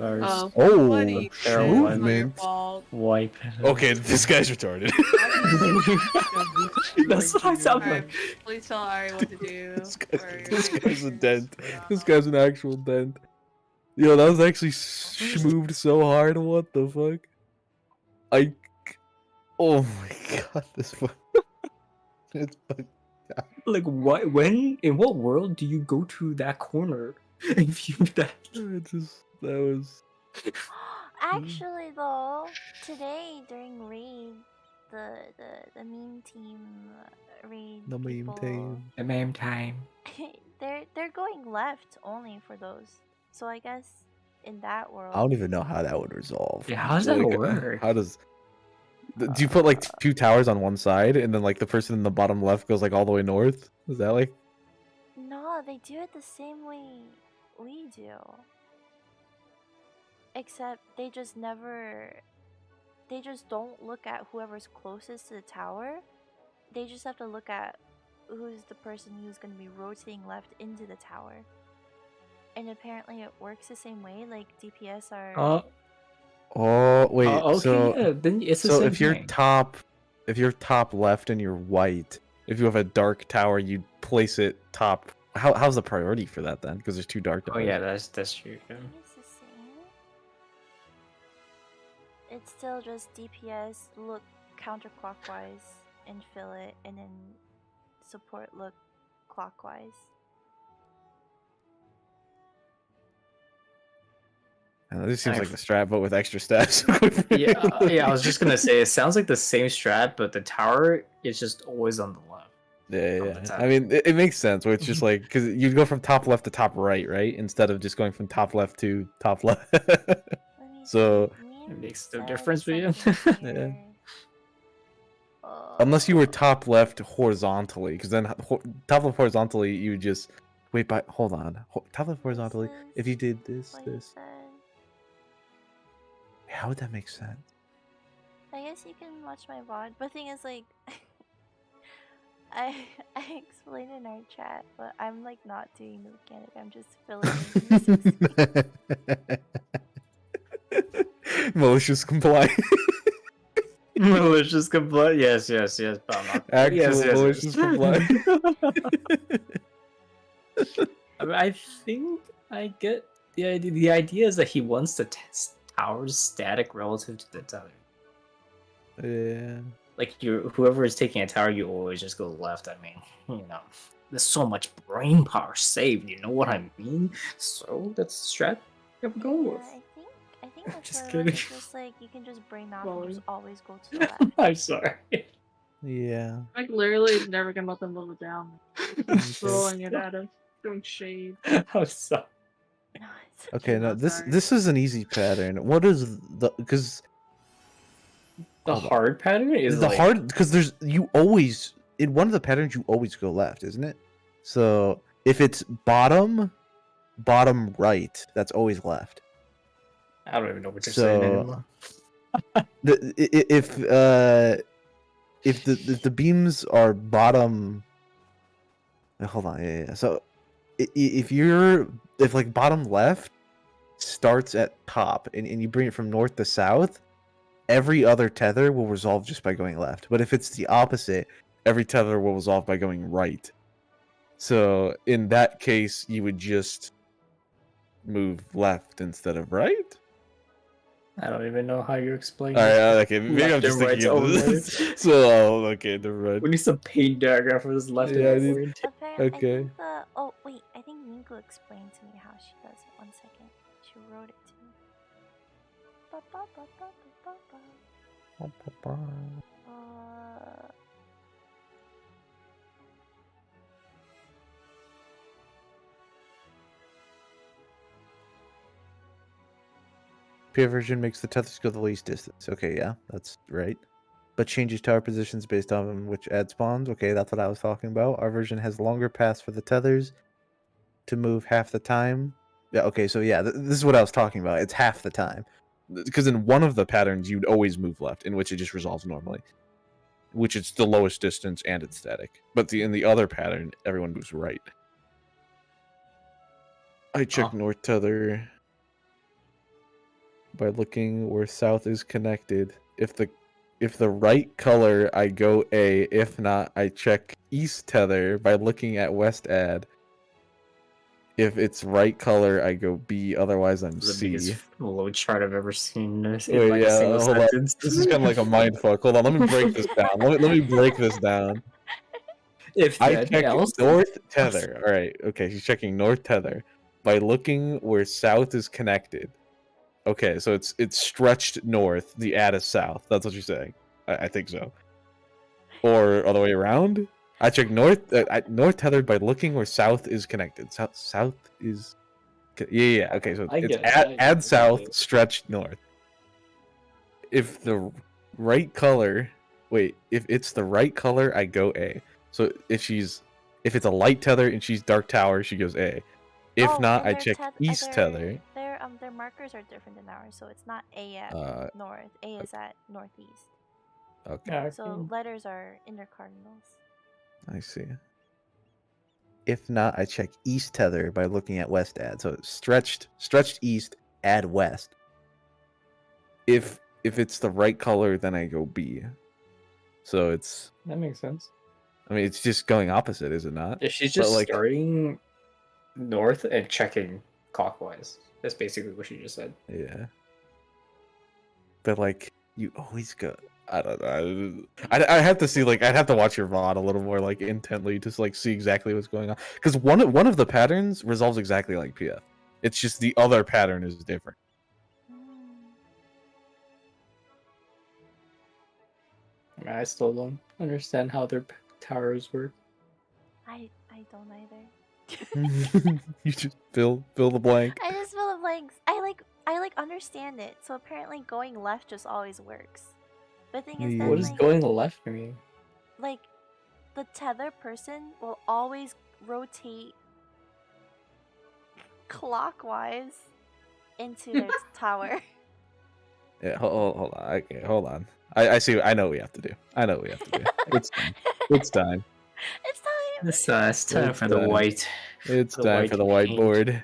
Ours. Oh, buddy. Fair It's one. not your movement. fault. Wipe. Okay, this guy's retarded. That's what I sound Alright, like. please tell Ari what to do. This guy's a dent. This guy's an actual dent. Yo, that was actually schmooved so hard. What the fuck? Oh my god, this fuck. It's fuck. Like, what? When? In what world do you go to that corner and view that? That was. Actually, though, today during raid, the meme team raid The meme people, team. The meme time. they're going left only for those. So I guess in that world, I don't even know how that would resolve. Yeah, how does that work? How does? Do you put like two towers on one side, and then like the person in the bottom left goes like all the way north? Is that like? no, they do it the same way we do. Except they just don't look at whoever's closest to the tower. They just have to look at who's the person who's going to be rotating left into the tower. And apparently it works the same way, like DPS are... Oh wait, okay, so yeah, then it's the so same if you're thing. top left and you're white, if you have a dark tower, you place it top. How's the priority for that then? Because there's two dark Oh towers. yeah, that's true. Yeah. It's the same. It's still just DPS look counterclockwise and fill it, and then support look clockwise. And this seems I like the strat, but with extra stats. Yeah, I was just gonna say it sounds like the same strat, but the tower is just always on the left. Yeah, All yeah. the time. I mean, it makes sense. Where it's just like because you'd go from top left to top right, right? Instead of just going from top left to top left. Let me So- see, It meme makes no said difference for you. something Yeah. here. Unless you were top left horizontally, because then top left horizontally, you just wait. But hold on, top left horizontally. If you did this, What he this, said. how would that make sense? I guess you can watch my VOD, but thing is, like, I explained in our chat, but I'm like not doing the mechanic. I'm just filling in. Malicious compliance. Malicious complaint. Yes, but I'm not. Actual malicious compliance. I mean, I think I get the idea. The idea is that he wants to test towers static relative to the tower. Yeah. Like whoever is taking a tower, you always just go left. I mean, there's so much brain power saved. You know what I mean? So that's the strat that we're going Yeah, with. I think that's Just what it kidding. was. It's just like you can just brain off and just always go to the left. I'm sorry. Yeah. Like literally never gonna let them move it down. Throwing it at him. Doing shade. I'm sorry. No, it's Okay. I'm Now not this sorry. this is an easy pattern. What is the because The Hold on. hard pattern is the like, hard because there's you always in one of the patterns you always go left, isn't it? So if it's bottom right, that's always left. I don't even know what you're saying So- anymore. If if the beams are bottom. Hold on, yeah. So if like bottom left starts at top and you bring it from north to south, every other tether will resolve just by going left. But if it's the opposite, every tether will resolve by going right. So in that case, you would just move left instead of right. I don't even know how you explain All this. right, okay, maybe I'm Left just and thinking right's of this. So okay, never mind. We need some paint diagram for this left Yeah, I and need- right orientation. Apparently, Okay. I think oh wait, I think Minku explained to me how she does it. 1 second. She wrote it to me. Ba, ba, ba, ba, ba, ba, ba. PF version makes the tethers go the least distance. Okay, yeah, that's right. But changes tower positions based on which ad spawns. Okay, that's what I was talking about. Our version has longer paths for the tethers to move half the time. Yeah, okay, so yeah, this is what I was talking about. It's half the time. Because in one of the patterns, you'd always move left, in which it just resolves normally, which it's the lowest distance and it's static. But in the other pattern, everyone moves right. I check Oh. north tether by looking where south is connected. If the right color, I go A. If not, I check east tether by looking at west add. If it's right color, I go B. Otherwise, I'm The C. biggest flow chart I've ever seen in Wait, like a yeah, single hold on. sentence. This is kind of like a mind fuck. Hold on, let me break this down. Let me break this down. If I then check else, north tether. All right, okay, she's checking north tether by looking where south is connected. Okay, so it's stretched north. The add is south. That's what you're saying. I think so. Or other way around. I check north north tethered by looking where south is connected. South is yeah. Okay, so I it's get it, I get add it, I south get it. stretched north. If the right color, wait, if it's the right color, I go A. So if it's a light tether and she's dark tower, she goes A. If Oh, not, and I their check east tether. Their markers are different than ours, so it's not A at north. A is at northeast. Okay, Yeah, So letters are inner cardinals. I see. If not, I check east tether by looking at west add. So it's stretched east, add west. if it's the right color, then I go B. So it's, that makes sense. I mean, it's just going opposite, is it not? If she's But, just like- starting north and checking clockwise, that's basically what she just said. Yeah. But like, you always go. I don't know. I have to see, like, I'd have to watch your VOD a little more like intently to like see exactly what's going on. Because one of the patterns resolves exactly like PF. It's just the other pattern is different. I mean, I still don't understand how their towers work. I don't either. You just fill the blank. I just feel like I like understand it. So apparently going left just always works. The thing is Yeah. then What does like, going left mean? like the tether person will always rotate clockwise into their tower. Yeah, hold on. Okay, hold on. I see. I know what we have to do. I know what we have to do. It's time. It's time. It's time. It's time It's for the time. white. It's The time for the white paint. whiteboard.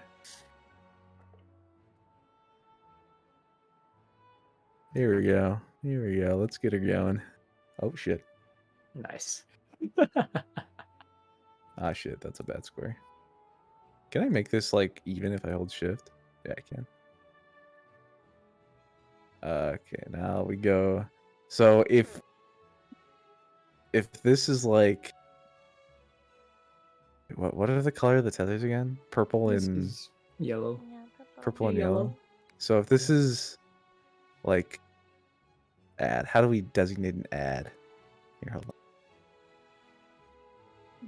Here we go. Here we go. Let's get her going. Oh shit. Nice. Ah shit. That's a bad square. Can I make this like even if I hold shift? Yeah, I can. Okay, now we go. So if this is like what are the color of the tethers again? Purple This and is yellow. Yeah, purple and yellow. yellow. So if this is like add, how do we designate an add? Here, hold on.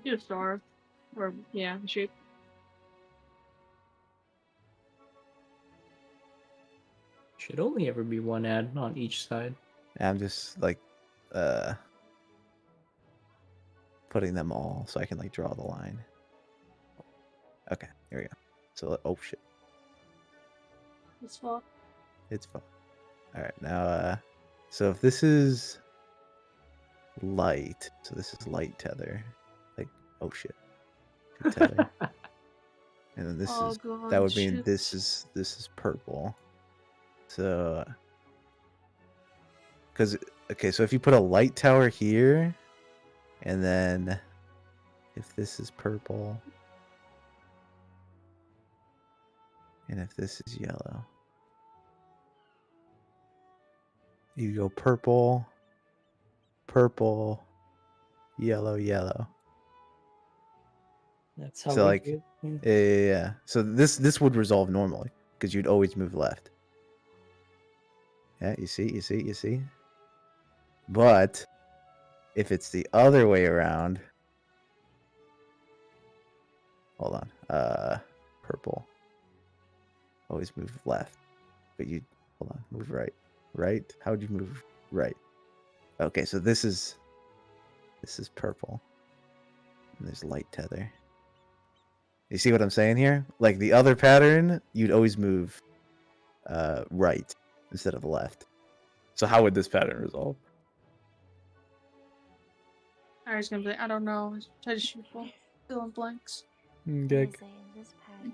Do a star. Or, yeah, shape. Should only ever be one ad on each side. I'm just like putting them all so I can like draw the line. Okay, here we go. So oh shit, It's fuck. it's fun. All right, now so if this is light. So this is light tether. Like, oh shit. Good tether. And then this Oh is god, that would mean shit. this is purple. So because okay, so if you put a light tower here, and then if this is purple, and if this is yellow, you go purple, purple, yellow, yellow. That's how So we like, do it. yeah. So this would resolve normally because you'd always move left. Yeah, you see. But if it's the other way around, hold on. Purple. Always move left, but you hold on. Move right. Right? How would you move right? Okay, so this is purple. And there's light tether. You see what I'm saying here? Like the other pattern, you'd always move right instead of left. So how would this pattern resolve? I was gonna be like, I don't know. Try to shoot full. Fill in blanks. Okay. Is in this pattern.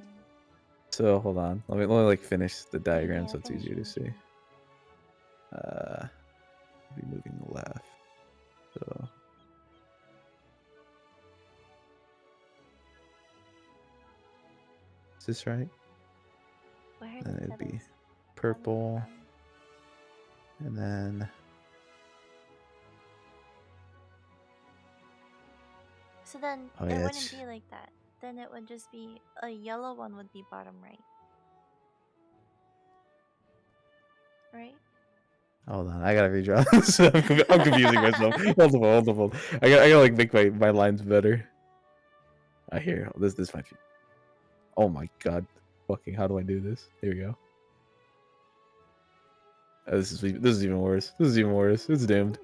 So hold on. Let me like finish the diagram Yeah, so it's finish easier to it. see. Be moving left. So is this right? Where are Then the it'd be feathers purple, coming from? and then So then Oh, it yeah, wouldn't it's- be like that. Then it would just be a yellow one would be bottom right. Right? hold on. I gotta redraw this. I'm confusing myself. Hold on. I gotta like make my lines better. I hear this might be. Oh my god! Fucking how do I do this? Here we go. This is even worse. This is even worse. It's doomed.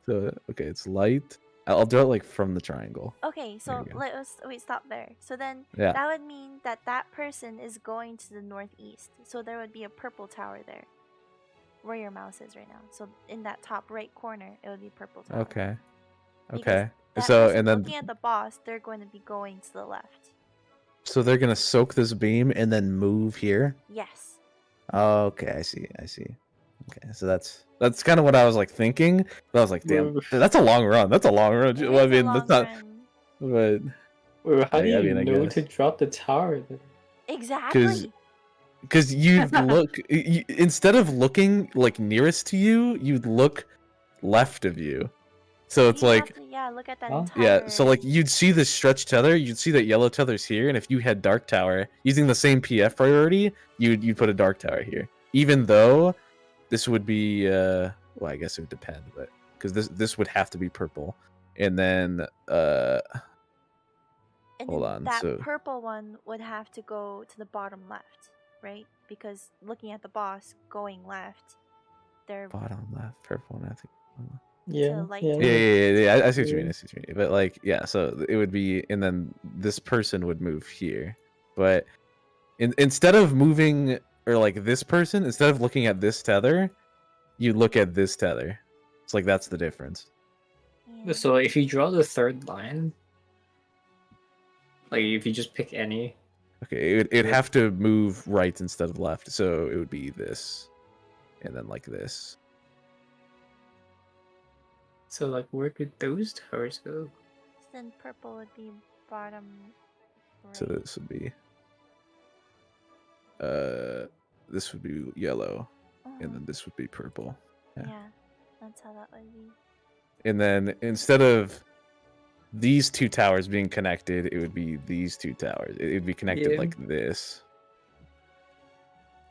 So okay, it's light. I'll draw it like from the triangle. Okay, so we go. let us wait. Stop there. So then Yeah. that would mean that that person is going to the northeast. So there would be a purple tower there, where your mouse is right now. So in that top right corner, it would be purple tower. Okay. Because Okay. that So person and then looking at the boss, they're going to be going to the left. so they're gonna soak this beam and then move here. Yes. Okay, I see. Okay, so that's kind of what I was like thinking. But I was like, damn, Move. that's a long run. That's a long run. It Well, I is a mean, long that's not. run. But Wait, how do Yeah, I you mean, I know guess. to drop the tower then? Exactly. because you'd look instead of looking like nearest to you, you'd look left of you. So it's You have like to, yeah, look at that Huh? entire. yeah. So like you'd see this stretch tether. You'd see that yellow tether's here, and if you had dark tower using the same PF priority, you'd put a dark tower here. Even though this would be well, I guess it would depend, but because this would have to be purple, and then And hold then on, that so- purple one would have to go to the bottom left, right? Because looking at the boss going left, they're bottom left, purple, and I think. Yeah, light yeah. to- Yeah. I see what you mean. Yeah. I see what you mean. But like, yeah. So it would be, and then this person would move here. But instead of moving, or like this person, instead of looking at this tether, you look at this tether. It's like that's the difference. yeah. So if you draw the third line, like if you just pick any, Okay, it'd Yeah. have to move right instead of left. So it would be this, and then like this. so like where could those towers go? Then purple would be bottom right. So this would be. This would be yellow, and then Mhm. this would be purple. yeah. Yeah, that's how that would be. And then instead of these two towers being connected, it would be these two towers. It would be connected Yeah. like this.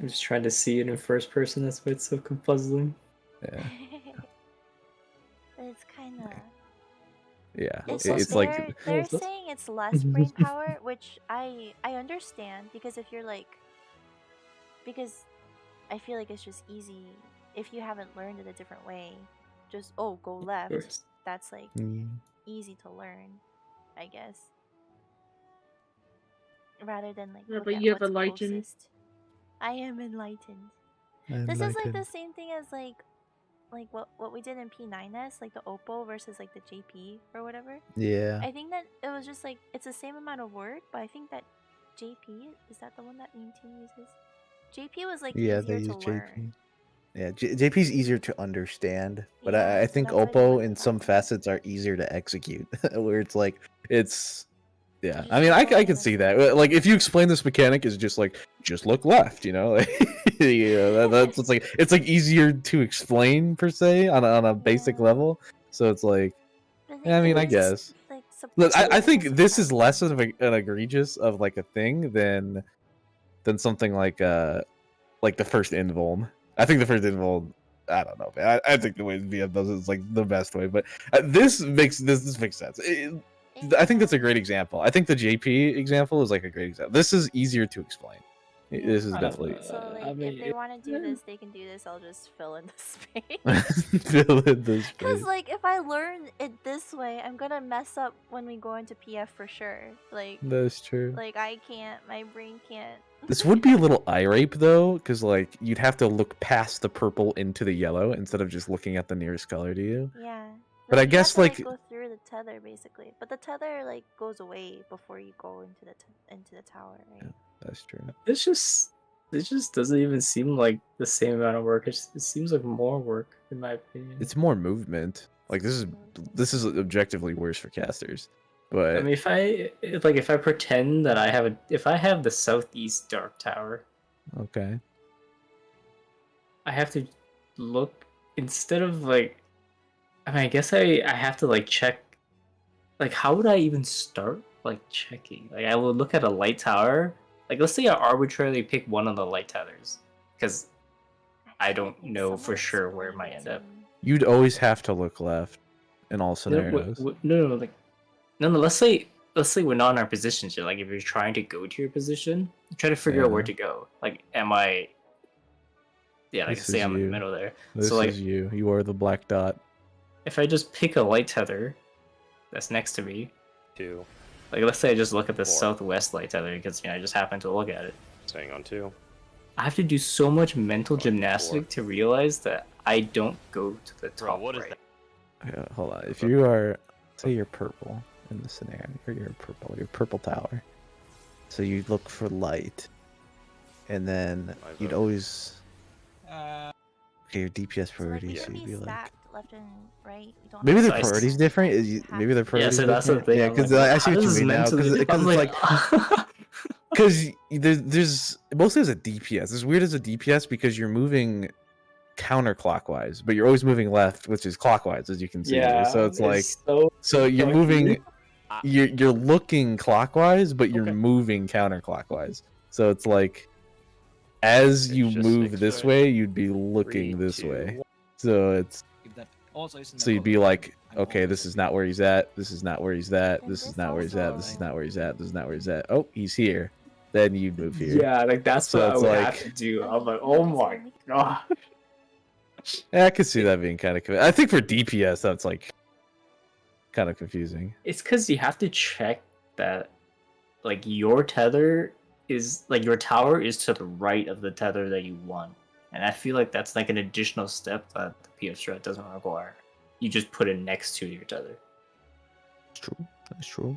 I'm just trying to see it in first person. That's why it's so puzzling. Yeah, It's kind of. yeah. It's, It's they're, like they're What's this? saying it's less brain power, which I understand because if you're like, because I feel like it's just easy if you haven't learned it a different way. Just go left. course. That's like mm, easy to learn, I guess. Rather than like Yeah, look but at you have what's enlightened. closest. I am enlightened. This is like the same thing as like like what we did in P9S, like the Oppo versus like the JP or whatever. Yeah. I think that it was just like it's the same amount of work, but I think that JP is that the one that Nintendo uses. JP was like Yeah, they easier use to JP. learn. Yeah, JP's easier to understand, but Yeah, I so think that's why they Oppo went in with that some one. facets are easier to execute, where it's like it's. Yeah, just I mean, I go can and see it's that. Like, if you explain this mechanic is just like, just look left, you know, like, that's it's like easier to explain per se on a basic Yeah. level. So it's like, The thing yeah, I mean, I is, guess. like Look, I it's think just this is less surprising. of an egregious of like a thing than something like the first invuln. I think the first invuln. I don't know, man. I think the way VM does it is like the best way, but this makes sense. I think that's a Yeah. great example. I think the JP example is like a great example. This is easier to explain. This is Yeah. definitely So I like mean, if they want to do this, they can do this. I'll just fill in the space. fill in this Cause space. like if I learn it this way, I'm gonna mess up when we go into PF for sure. That's true. Like I can't, my brain can't. This would be a little eye rape though, because like you'd have to look past the purple into the yellow instead of just looking at the nearest color to you. Yeah. But I you guess, have to, like- go through the tether basically, but the tether like goes away before you go into the tower, right? That's true. It's just it just doesn't even seem like the same amount of work. It seems like more work, in my opinion. It's more movement. Like this is objectively worse for casters. But I mean, if I pretend that if I have the southeast dark tower, okay. I have to look instead of like. I mean, I guess I have to like check. Like, how would I even start like checking? Like, I would look at a light tower. Like, let's say I arbitrarily pick one of the light towers, because I Actually, don't think know for someone sure where it explained might end up. You'd always have to look left in all No, scenarios. no, like, no. Let's say we're not in our positions yet. Like, if you're trying to go to your position, try to figure out where Yeah. to go. Like, am I? Yeah, like This say is I'm in the you. middle there. This So like, is you. You are the black dot. if I just pick a light tether that's next to me, 2, like let's say I just look at the 4. southwest light tether because I just happen to look at it. Staying on 2. I have to do so much mental Going gymnastic 4. to realize that I don't go to the top what is right. that? Yeah, hold on. If you are, say you're purple in the scenario, or you're purple tower. So you look for light, and then My you'd vote. always. Okay, your DPS So like priority, it so should you'd be be like. stacked left and right. You don't Maybe have the So I priority's to different. have Maybe the to- priority's Yeah, so that's the different. thing. Yeah, I'm because like, I see how what you does mean now. mentally- Because I'm it's like, like because there's mostly as a DPS. It's weird as a DPS because you're moving counterclockwise, but you're always moving left, which is clockwise, as you can see. yeah. So it's like so you're fuck moving. you. You're looking clockwise, but you're Okay. moving counterclockwise. So it's like as It's you just move 6, this right? way, you'd be looking 3, this 2, way. 1. So it's If that also is in the so you'd be color, like, I'm okay, always this is not where he's at. This is not where he's at. And This is this not where he's at. This is also- not where he's at. This is not where he's at. Oh, he's here. Then you'd move here. Yeah, like that's So what I it's would like- have to do. I'm Okay, like, oh so my we- god. Yeah, I could see that being kind of. I think for DPS, that's like kind of confusing. It's because you have to check that, like, your tether is like your tower is to the right of the tether that you want, and I feel like that's like an additional step that the PF strat doesn't require. You just put it next to your tether. That's true. That's true.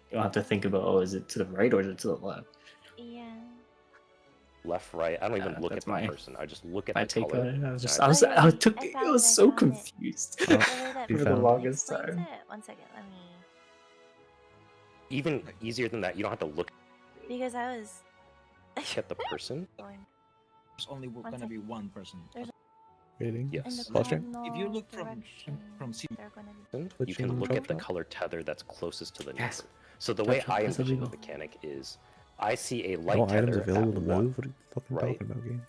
You don't have to think about, oh, is it to the right or is it to the left? Yeah. Left, right. I don't even look at That's the my- person. I just look at My the take color. on it. I was just, I- I was, I took, I I found was it, I so found it. confused. Oh, The way that you For the found it. longest explains time. it. One second, let me. Even easier than that, you don't have to look Because I was at the person. going There's only One gonna second. be one person. There's Waiting. in the Yes. Posture? If you look from direction, C- they're gonna be. You Switching can look at the profile. color tether that's closest to the Yes. number. So the way That's- I that's envision the illegal. mechanic is, I see a light No tether items available at to 1, move. What are you fucking right? talking about, game?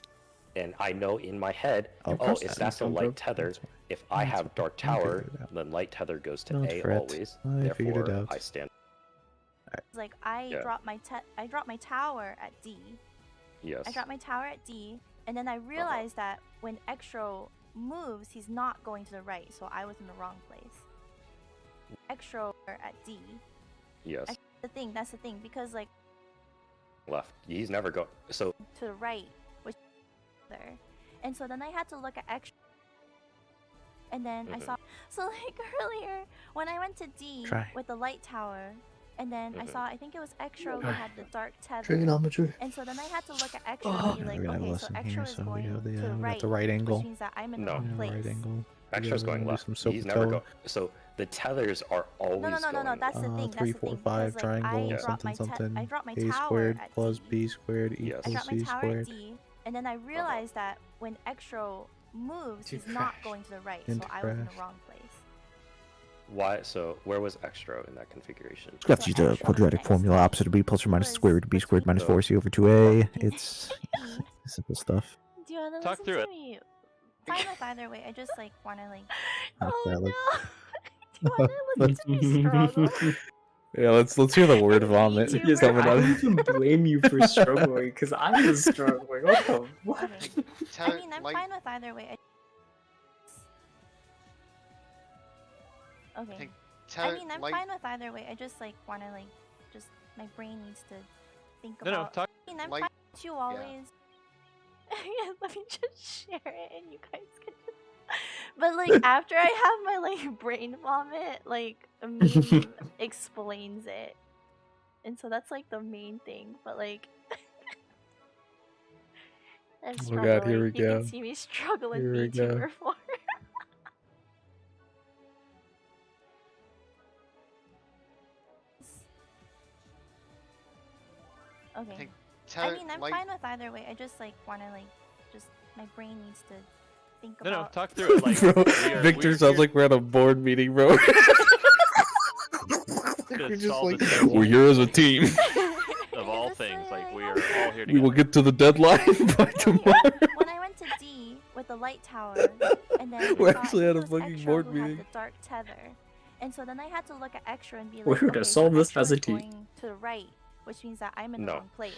and I know in my head, I'll oh, cross it's that. that's a Don't light broke. tether. That's fine. If I That's have fine. dark I'll figure tower, it out. then light tether goes to Don't A fret. always. I figured it Therefore, out. I stand. Like I Yeah. dropped my tower at D. Yes. I dropped my tower at D, and then I realized that when Extro moves, he's not going to the right, so I was in the wrong place. Extro at D. Yes. That's the thing, because like Left. He's never go. So to the right was there, and so then I had to look at Extro and then I saw. So like earlier when I went to D Try. with the light tower, and then I saw I think it was Extra who had the dark tether. Trigonometry. And so then I had to look at Extra and be Yeah, like, we're gonna have a okay, so lesson Extra here, is so we going have to the we right, got the right angle. which means that I'm in the No. wrong We have place. right angle. Extra's going do left. some soap He's and never toe. go. So the tethers are always No, going. that's the thing. 3, That's the 4, thing. 5 Because like triangle I dropped my something something. I dropped my A tower squared at plus D. B squared Yes. I equals dropped my C tower squared. at D, and then I realized that when Extra moves, Too he's not fresh. going to the right, Into so I was in the crash. wrong place. Why? So where was Extra in that configuration? We have to So use the Extra quadratic next formula to me opposite of b plus or minus the was square root of b squared between minus So- 4c over 2a. between It's D. simple stuff. Do you wanna Talk listen through to it. me? Fine with either way. I just like wanna like. Not Oh valid. no! Do you wanna listen to me struggle? Yeah, let's hear the word vomit VTuber. Yes, coming I out. don't even blame you for struggling because I was struggling. What the what? Okay. Tether, I mean, I'm light, fine with either way. Okay. Take I tether, mean, I'm light, fine with either way. I just like wanna like, just my brain needs to think No, about. talk. I mean, I'm light- fine with you always. Yeah, let me just share it, and you guys can. But like after I have my like brain vomit, like a meme explains it, and so that's like the main thing. But like, I'm Oh struggling. God, here we You go. can see me struggle in Here we go. VTuber 4. Okay. Take I tether, mean, I'm light, fine with either way. I just like wanna like, just my brain needs to think No, about. talk through it. Like, Bro, we are- Victor we're sounds here like we're at a board meeting, bro. to We're just solve like, this we're here as a team. of all This things. way, Like, we I are hope- all here We will together. get to the deadline by So, tomorrow. when I went to D with the light tower, and then We're I saw, I actually think at it a was fucking Extra board who had meeting. the dark tether, and so then I had to look at Extra and be like, We were to okay, solve so this Extra as a is team. going to the right, which means that I'm in the No. wrong place.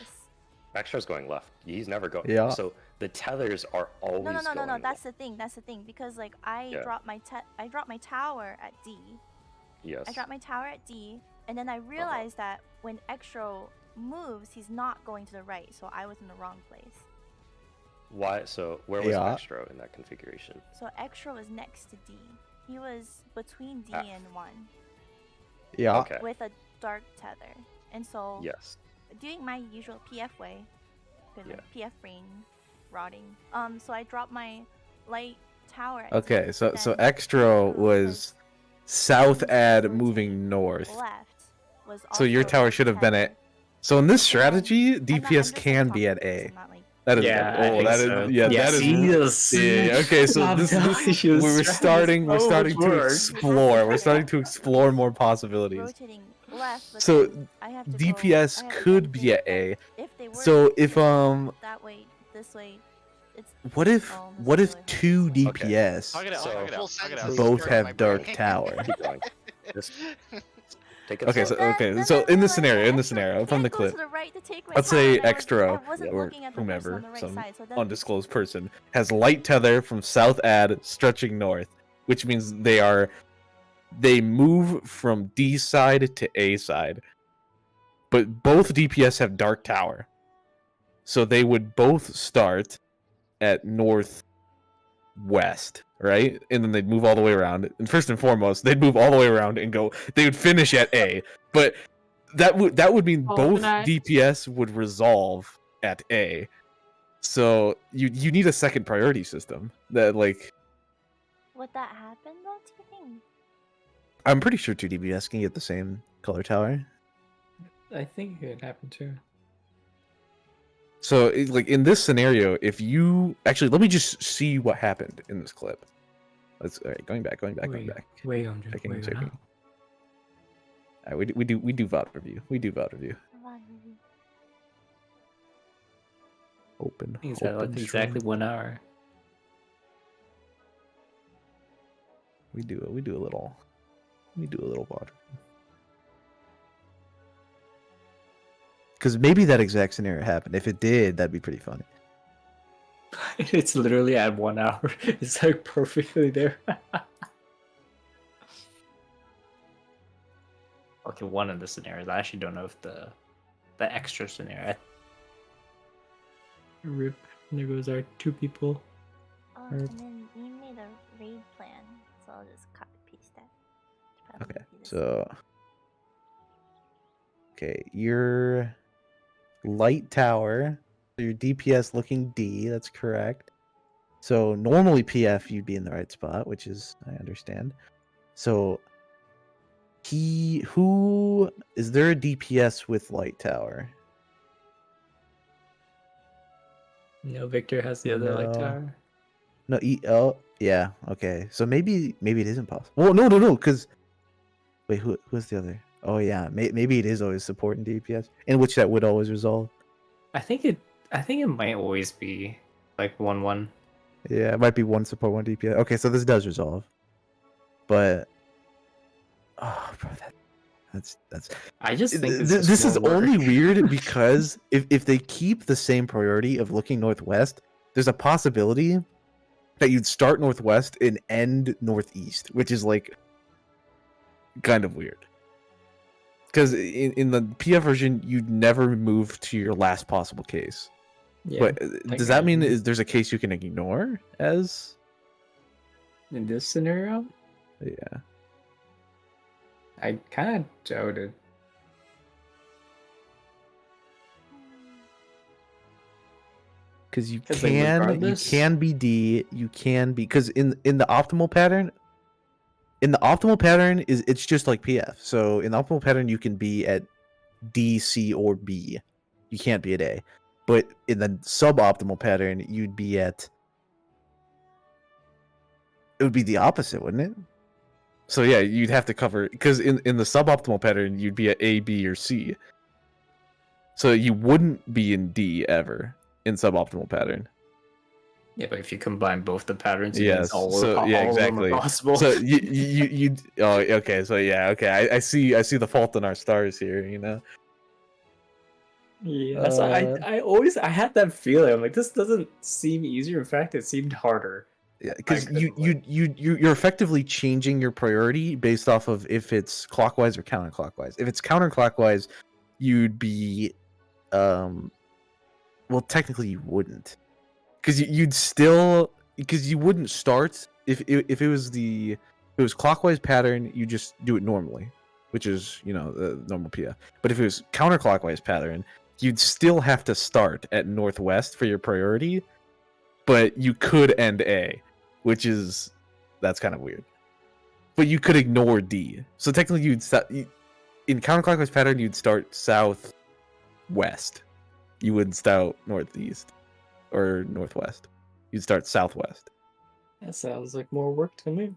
Extra's going left. He's never going. Yeah. So the tethers are always No, going. that's the thing. That's the thing because like I Yeah. dropped my tower at D. Yes. I dropped my tower at D, and then I realized that when Extra moves, he's not going to the right, so I was in the wrong place. Why? So where was Yeah. Extra in that configuration? So Extra was next to D. He was between D Ah. and 1 Yeah. Okay. with a dark tether. And so Yes. doing my usual PF way, because Yeah. PF brain rotting. So I dropped my light tower at Okay, D, so then extra Extra was south moved ad towards moving me. north. Left was So your also tower should have been tether. at. So in this And then- strategy, I'm DPS just, like, can be talking at because A. I'm not, like, That is Yeah, I oh, think that is so. yeah, Yeah, that is see, this- yeah. Okay, so I'm this telling is you, we this were strat is starting we're so starting to hard. explore. We're starting to explore more possibilities. rotating left. But So then I have to go, DPS I have to could then be think at that A. If they were So to if go that way, this way, it's what if Oh, this what is if really hard. two Okay. DPS Talk it out. So- Talk it full out. Talk it sentences out. both stuck in my have dark brain. tower? Keep going. Just take it Okay, slow. so Then- okay, then so I in the realized scenario, that in the Extra scenario from the can't go clip, to the right to take my let's tower, say and I Extra wasn't or looking at the person whomever, on the right some side, so then undisclosed person, has light tether from south ad stretching north, which means they move from D side to A side. But both DPS have dark tower. So they would both start at northwest, right? And then they'd move all the way around. And first and foremost, they'd move all the way around and go they would finish at A. But that would mean Oh, both nice. DPS would resolve at A. So you need a second priority system that like would that happen though? Do you think? I'm pretty sure two DPS can get the same color tower. I think it happened too. So like in this scenario, if you actually let me just see what happened in this clip. Let's all right, going back. Wait, I'm just Checking, wait, checking. All right, we do VOD review. We do VOD review. Open. I think it's at like open exactly stream. 1 hour. We do a little VOD. Because maybe that exact scenario happened. If it did, that'd be pretty funny. It's literally at 1 hour. It's like perfectly there. Okay, one of the scenarios. I actually don't know if the extra scenario. Rip. And there goes our 2 people. And then we made a raid plan. I'll just copy paste that. It's probably Okay, be the same. so okay, your light tower, so your DPS looking D. That's correct. So normally PF you'd be in the right spot, which is I understand. So who is there a DPS with light tower? No, Victor has the other light No. tower. No, oh yeah, okay. So maybe it isn't possible. Well, no, because wait, who's the other? Oh yeah, maybe it is always support and DPS, in which that would always resolve. I think it might always be like 1-1. Yeah, it might be one support, one DPS. Okay, so this does resolve, but oh, bro, that's I just think it's this just is more only work. weird because if they keep the same priority of looking northwest, there's a possibility that you'd start northwest and end northeast, which is like kind of weird. Because in the PF version, you'd never move to your last possible case. Yeah, But does that mean technically. there's a case you can ignore as? In this scenario, Yeah. I kind of doubt it. Because you 'Cause, like, can regardless- be D, you can be because in the optimal pattern, it's just like PF. So in the optimal pattern, you can be at D, C, or B. You can't be at A. But in the suboptimal pattern, you'd be at. It would be the opposite, wouldn't it? So yeah, you'd have to cover because in the suboptimal pattern, you'd be at A, B, or C. So you wouldn't be in D ever in suboptimal pattern. Yeah, but if you combine both the patterns, it Yes. means all So of yeah, them exactly. are possible. So you oh okay. So yeah, okay. I see the fault in our stars here. You know. Yeah, that's I had that feeling. I'm like, this doesn't seem easier. In fact, it seemed harder. Yeah, because couldn't, you're effectively changing your priority based off of if it's clockwise or counterclockwise. If it's counterclockwise, you'd be, well, technically you wouldn't, because you'd still because you wouldn't start if it was clockwise pattern, you just do it normally, which is the normal PF. But if it was counterclockwise pattern, you'd still have to start at northwest for your priority, but you could end A, which is that's kind of weird. But you could ignore D. So technically, in counterclockwise pattern, you'd start southwest. You wouldn't start northeast or northwest. You'd start southwest. That sounds like more work to me.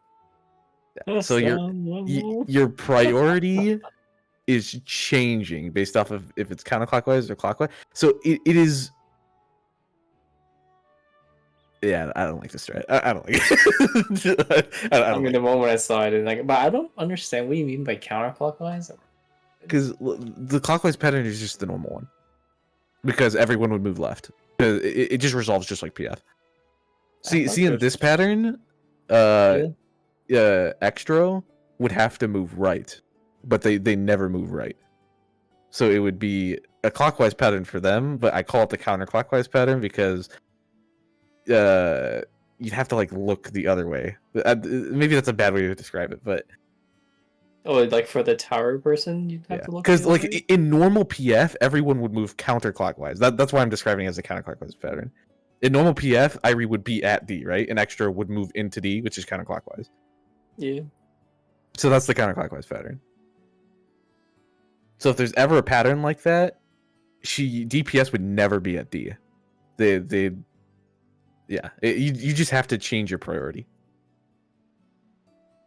So your priority is changing based off of if it's counterclockwise or clockwise. So it is. Yeah, I don't like this strat. I don't like it. I mean, the moment I saw it, but I don't understand what you mean by counterclockwise. Because the clockwise pattern is just the normal one. Because everyone would move left. It just resolves just like PF. See in this pattern, Extra would have to move right, but they never move right. So it would be a clockwise pattern for them, but I call it the counterclockwise pattern because you'd have to look the other way. Maybe that's a bad way to describe it, but like for the tower person, you'd have to look. Because in normal PF, everyone would move counterclockwise. That's why I'm describing it as a counterclockwise pattern. In normal PF, Irie would be at D, right? And Extra would move into D, which is counterclockwise. Yeah. So that's the counterclockwise pattern. So if there's ever a pattern like that, DPS would never be at D. You just have to change your priority.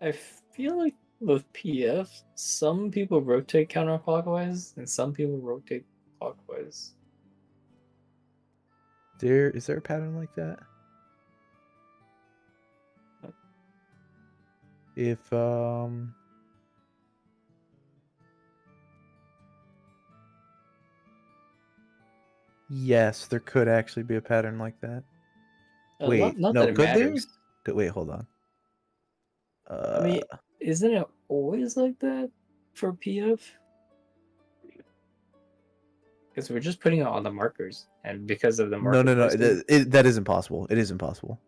I feel like with PF, some people rotate counterclockwise and some people rotate clockwise. Is there a pattern like that? If yes, there could actually be a pattern like that. Wait, not no, that it could matters. there? Wait, hold on. I mean, isn't it always like that for PF? Because we're just putting it on the markers, and because of the marker. No, that is impossible. It is impossible.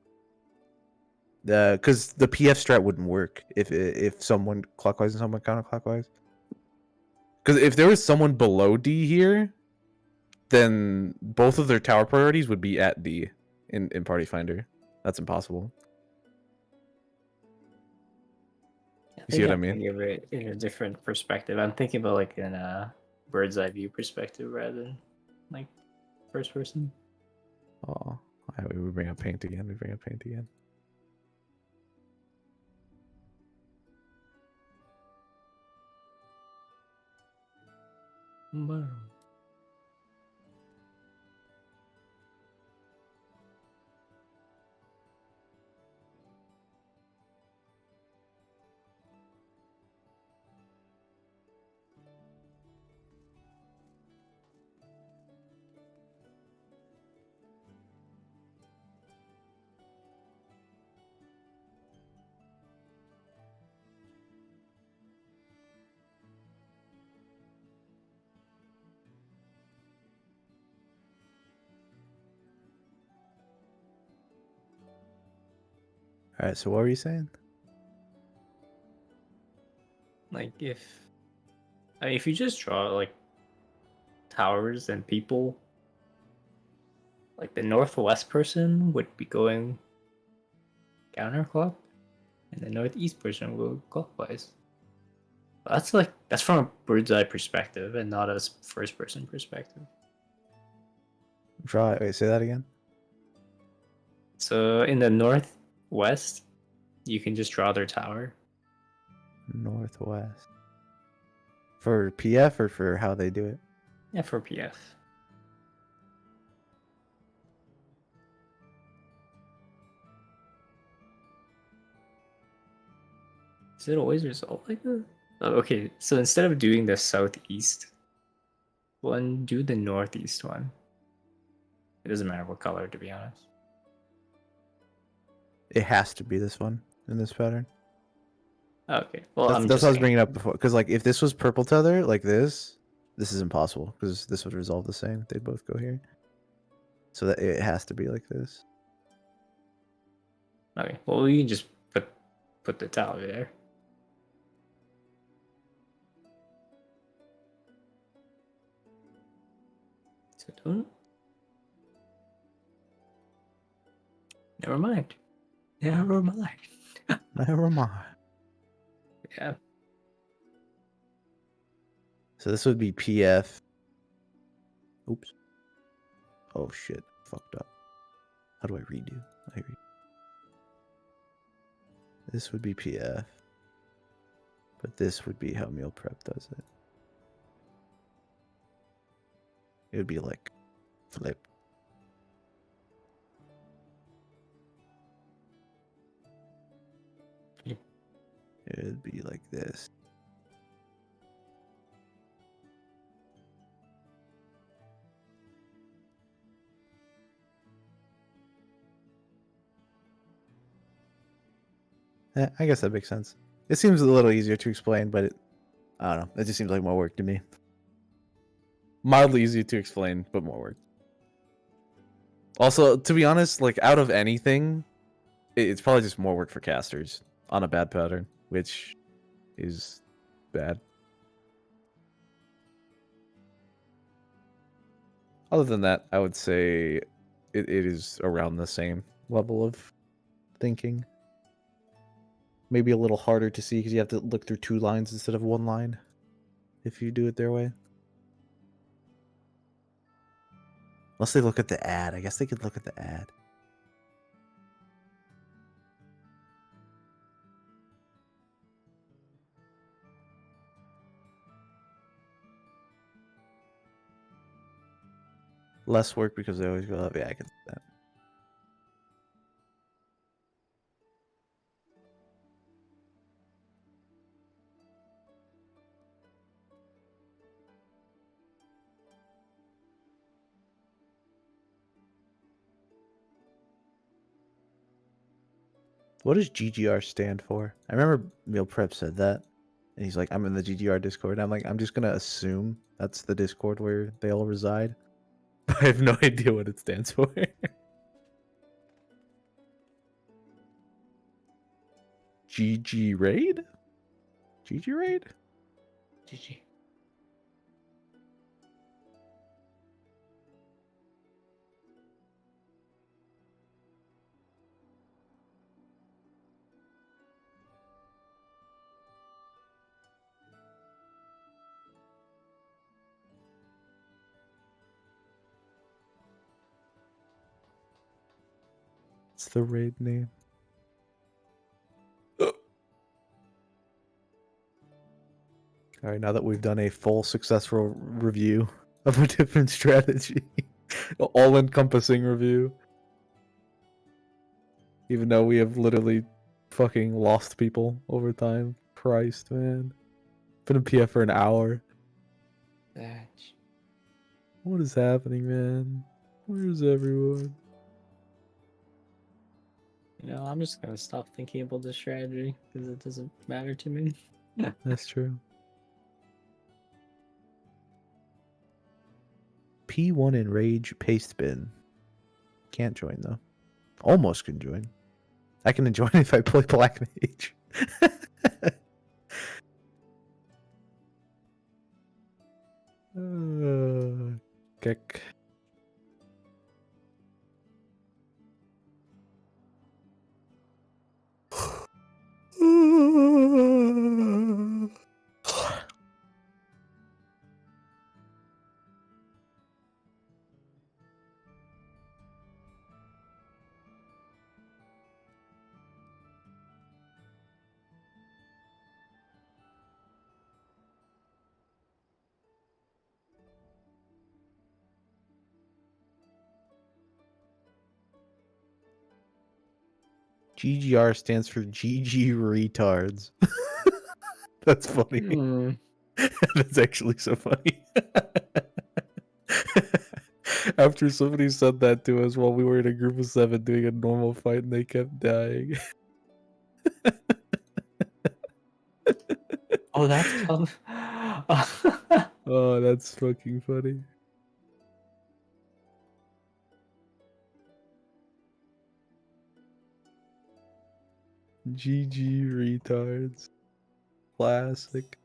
Because the PF strat wouldn't work if someone clockwise and someone counterclockwise. Because if there was someone below D here, then both of their tower priorities would be at D in Party Finder. That's impossible. You see what I mean? Thinking of it in a different perspective. I'm thinking about like in a bird's eye view perspective rather than like first person. Oh, we bring up paint again. All right. So what were you saying? Like if you just draw like towers and people, like the northwest person would be going counterclock, and the northeast person will go clockwise. That's from a bird's eye perspective and not a first person perspective. Draw. Wait. Say that again. So in the northwest, you can just draw their tower. Northwest. For PF or for how they do it? Yeah, for PF. Does it always result like that? Oh, okay, so instead of doing the southeast one, do the northeast one. It doesn't matter what color, to be honest. It has to be this one in this pattern. Okay, well, That's what I was bringing up before. Because like if this was purple tether like this is impossible because this would resolve the same. They'd both go here. So that it has to be like this. Okay, well, you can just put the tower there. So don't. Never mind. Never mind. Never mind. Yeah. So this would be PF. Oops. Oh shit. Fucked up. How do I redo? This would be PF. But this would be how meal prep does it. It would be like flipped. Yeah. It would be like this. Yeah, I guess that makes sense. It seems a little easier to explain, but I don't know. It just seems like more work to me. Mildly easier to explain, but more work. Also, to be honest, like out of anything, it's probably just more work for casters on a bad pattern, which is bad. Other than that, I would say it is around the same level of thinking. Maybe a little harder to see because you have to look through 2 lines instead of 1 line if you do it their way. Unless they look at the ad. I guess they could look at the ad. Less work because they always go up. Yeah, I can see that. What does GGR stand for? I remember Meal Prep said that. And he's like, I'm in the GGR Discord. I'm like, I'm just going to assume that's the Discord where they all reside. I have no idea what it stands for. GG raid? GG raid? GG. What's the raid name? Alright, now that we've done a full successful review of a different strategy, all-encompassing review, even though we have literally fucking lost people over time. Christ, man. Been in PF for an hour. Thatch. What is happening, man? Where's everyone? You know, I'm just gonna stop thinking about this strategy because it doesn't matter to me. That's true. P1 Enrage Paste Bin. Can't join though. Almost can join. I can join if I play Black Mage. Kick. GGR stands for GG retards. That's funny. Hmm. That's actually so funny. After somebody said that to us while we were in a group of 7 doing a normal fight and they kept dying. Oh, that's come. Oh, that's fucking funny. GG retards. Classic.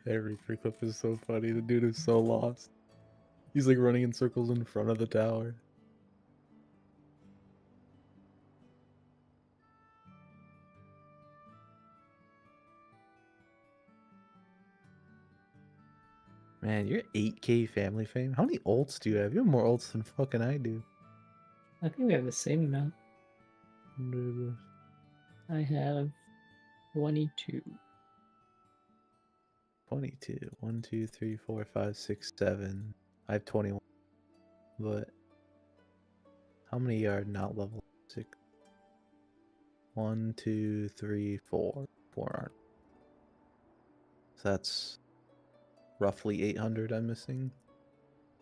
Every free clip is so funny. The dude is so lost. He's like running in circles in front of the tower. Man, you're 8K family fame. How many ults do you have? You have more ults than fucking I do. I think we have the same amount. Dude, I have 22. 22. 1, 2, 3, 4, 5, 6, 7. I have 21. But how many are not level 6? 1, 2, 3, 4. 4 aren't. So that's roughly 800 I'm missing.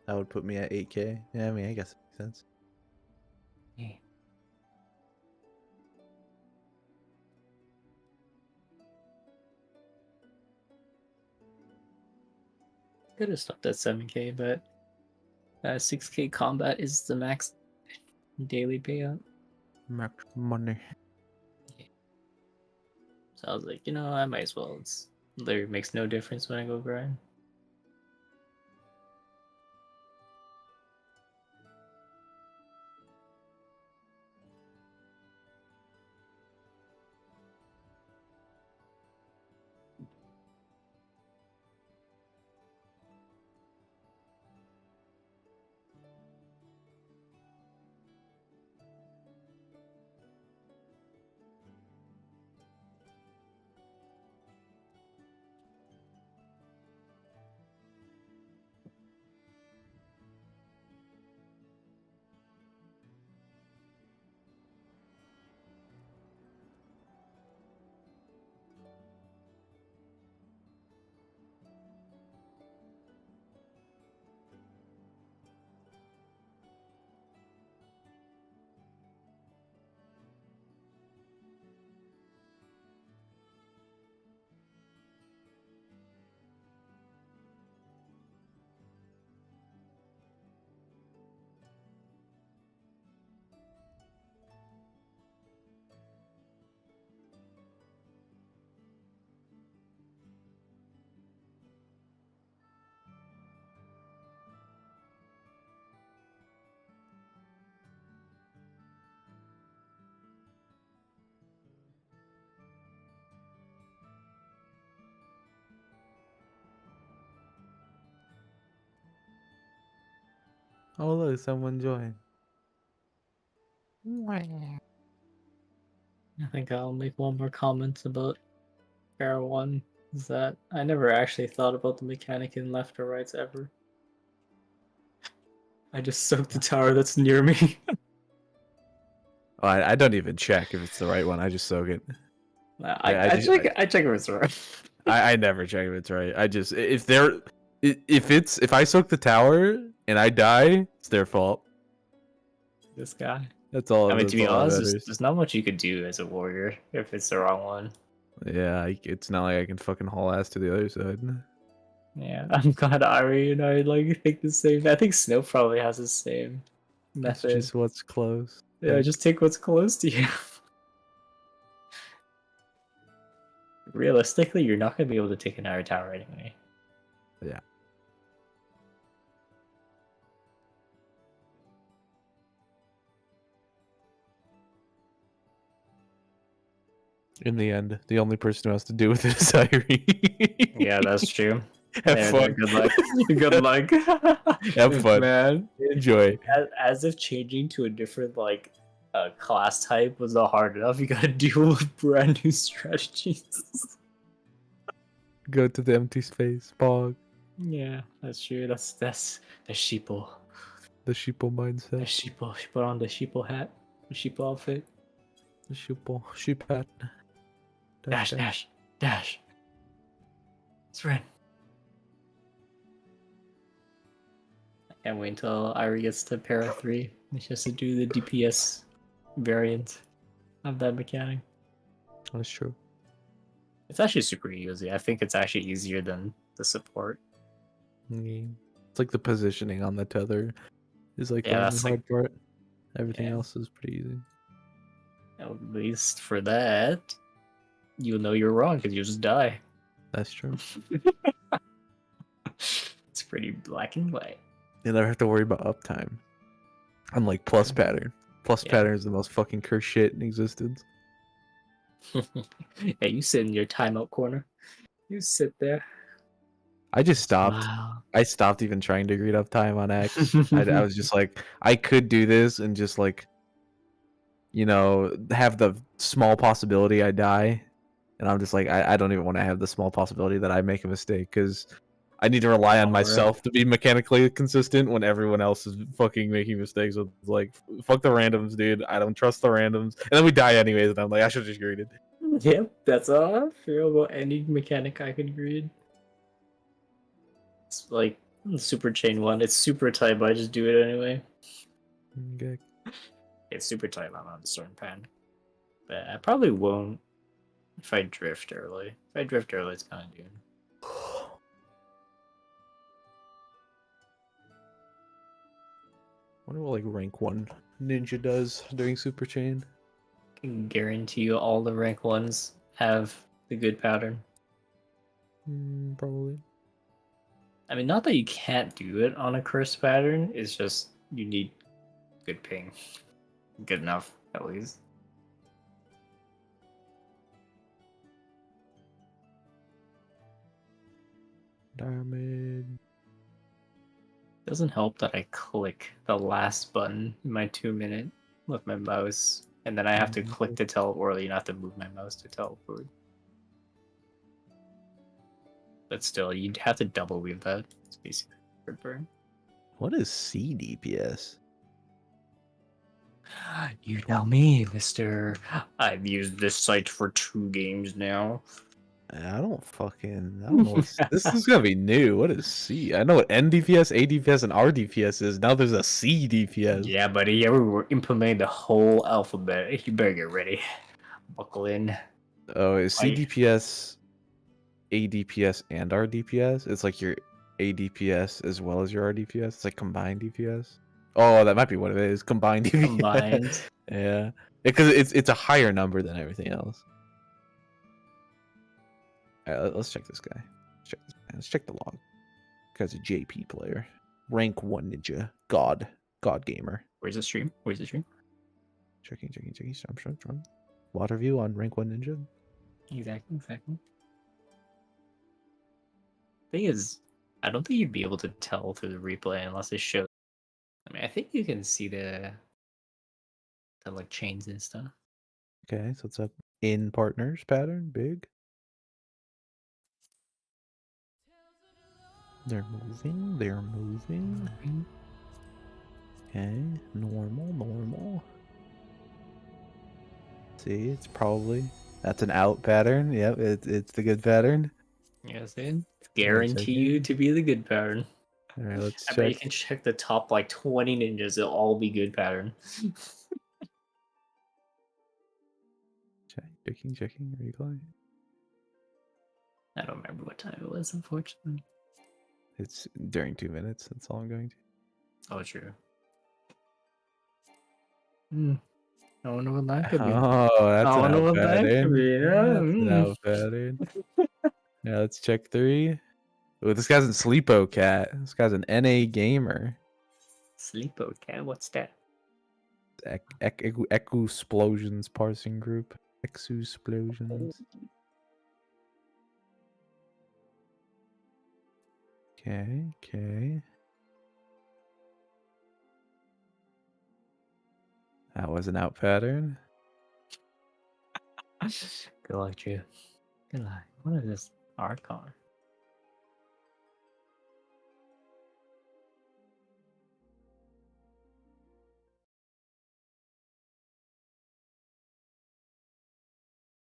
That would put me at 8K. Yeah, I mean, I guess it makes sense. Yeah. Could have stopped at 7K, but 6K combat is the max daily payout. Max money. So I was like, you know, I might as well. It's literally makes no difference when I go grind. Oh look, someone joined. I think I'll make one more comment about Fair 1. Is that I never actually thought about the mechanic in left or rights ever. I just soak the tower that's near me. Oh, I don't even check if it's the right one. I just soak it. I check if it's right. I never check if it's right. I just if I soak the tower and I die, it's their fault. This guy. That's all. I mean, That's to be all that honest, matters. there's not much you could do as a warrior if it's the wrong one. Yeah, it's not like I can fucking haul ass to the other side. Yeah, I'm glad Ari and I like think the same. I think Snow probably has the same That's method. just what's close. Yeah, Heck. just take what's close to you. Realistically, you're not gonna be able to take an Iron Tower anyway. Yeah. In the end, the only person who has to deal with it is Irie. Yeah, that's true. Have Yeah, fun. good luck. Good luck. Have fun. Man. Enjoy. As if changing to a different like class type was not hard enough. You gotta deal with brand new strategies. Go to the empty space. Bog. Yeah, that's true. That's the sheeple. The sheeple The mindset. sheeple. She put on the sheeple hat. The sheeple outfit. The sheeple. Sheep hat. Dash. It's red. I can't wait until Irie gets to Para 3. She has to do the DPS variant of that mechanic. That's true. It's actually super easy. I think it's actually easier than the support. Yeah. It's like the positioning on the tether is like Yeah, the only that's hard part. Everything Yeah. else is pretty easy. At least for that, you'll know you're wrong because you'll just die. That's true. It's pretty black and white. You never have to worry about uptime. Unlike plus pattern. Plus Yeah. pattern is the most fucking cursed shit in existence. Yeah, you sit in your timeout corner. You sit there. I just stopped. Wow. I stopped even trying to greed uptime on X. I was just like, I could do this and just like, you know, have the small possibility I die. And I'm just like, I don't even want to have the small possibility that I make a mistake because I need to rely on Oh, right. myself to be mechanically consistent when everyone else is fucking making mistakes. So it's like, fuck the randoms, dude. I don't trust the randoms. And then we die anyways, and I'm like, I should have just greeted. Yep, that's all I feel about any mechanic I could greed. It's like the super chain one. It's super tight, but I just do it anyway. Okay. It's super tight on the storm pan. But I probably won't if I drift early. If I drift early, it's kind of doomed. Wonder what like rank 1 ninja does during super chain. I can guarantee you all the rank ones have the good pattern. Probably. I mean, not that you can't do it on a curse pattern, it's just you need good ping. Good enough, at least. Damage. Doesn't help that I click the last button in my 2-minute with my mouse, and then I have to click to teleport, or you have to move my mouse to teleport. But still, you'd have to double weave that. It's basically a burn. What is C DPS? You tell me, mister. I've used this site for 2 games now. I don't know. This is gonna be new. What is C? I know what N DPS, A DPS, and R DPS is. Now there's a C DPS. Yeah, buddy, yeah, we're implementing the whole alphabet. You better get ready. Buckle in. Oh, is C Why- DPS, A DPS, and R DPS? It's like your A DPS as well as your R DPS. It's like combined DPS. Oh, that might be what it is. Combined DPS. Combined. Yeah, because it's a higher number than everything else. All right, let's check this guy. Let's check the log. Guy's a JP player, rank 1 ninja, god gamer. Where's the stream? Where's the stream? Checking. From water view on rank 1 ninja. Exactly. Thing is, I don't think you'd be able to tell through the replay unless it shows. I think you can see the like chains and stuff. Okay, so it's a in partners pattern, big. They're moving, they're moving. Okay, normal. See, it's probably that's an out pattern. Yep, it's the good pattern. Yes, it's check guarantee you it. to be the good pattern. All right, let's I bet you check. can check the top like 20 ninjas, they'll all be good pattern. Checking, replay. I don't remember what time it was, unfortunately. It's during 2 minutes. That's all I'm going to. Oh, true. I wonder what that could be. Oh, that's I an wonder out what that could pattern. be. That's an out pattern. Yeah, let's check 3. Oh, this guy's in Sleepo Cat. This guy's an NA gamer. Sleepo cat, what's that? Echo Explosions parsing group. Exo Explosions. Okay. That was an out pattern. Good luck, Drew. Good luck. What is this art card?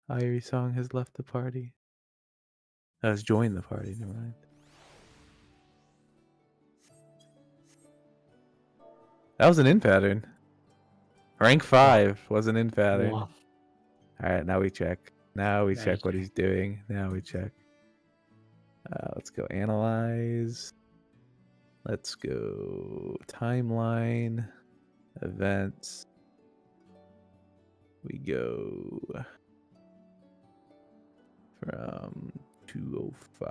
Irie Song has left the party. Has joined the party, never mind. That was an in pattern. Rank 5 was an in pattern. Wow. Alright, now we check. Now we Now you check what he's doing. Now we check. Let's go analyze. Let's go timeline. Events. We go from 205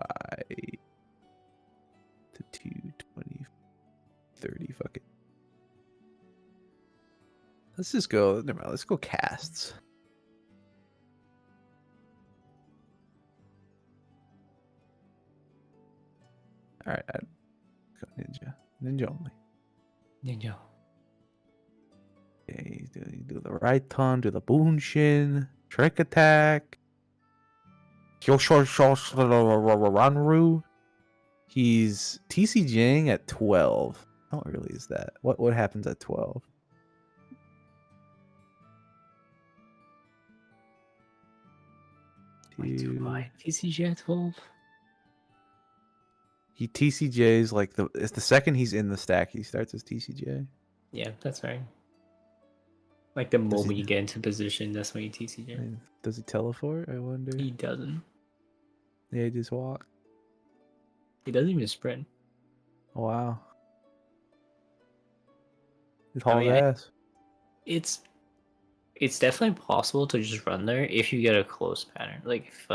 to 220, 30. Fuck it. Let's just go. Never mind. Let's go casts. All right. Go ninja only. Ninja. Okay, do the right ton, do the bunshin, trick attack. Ranru. He's TCJing at 12. How early is that? What happens at 12? Wait, my TCG at 12? He TCJs like it's the second he's in the stack he starts his TCJ. Yeah, that's right. Like the Does moment he- you get into position, that's when you TCG. I mean, does he teleport? I wonder. He doesn't. Yeah, he just walk. He doesn't even sprint. Oh, wow. He's I hauls mean, ass. It's definitely possible to just run there if you get a close pattern. Like if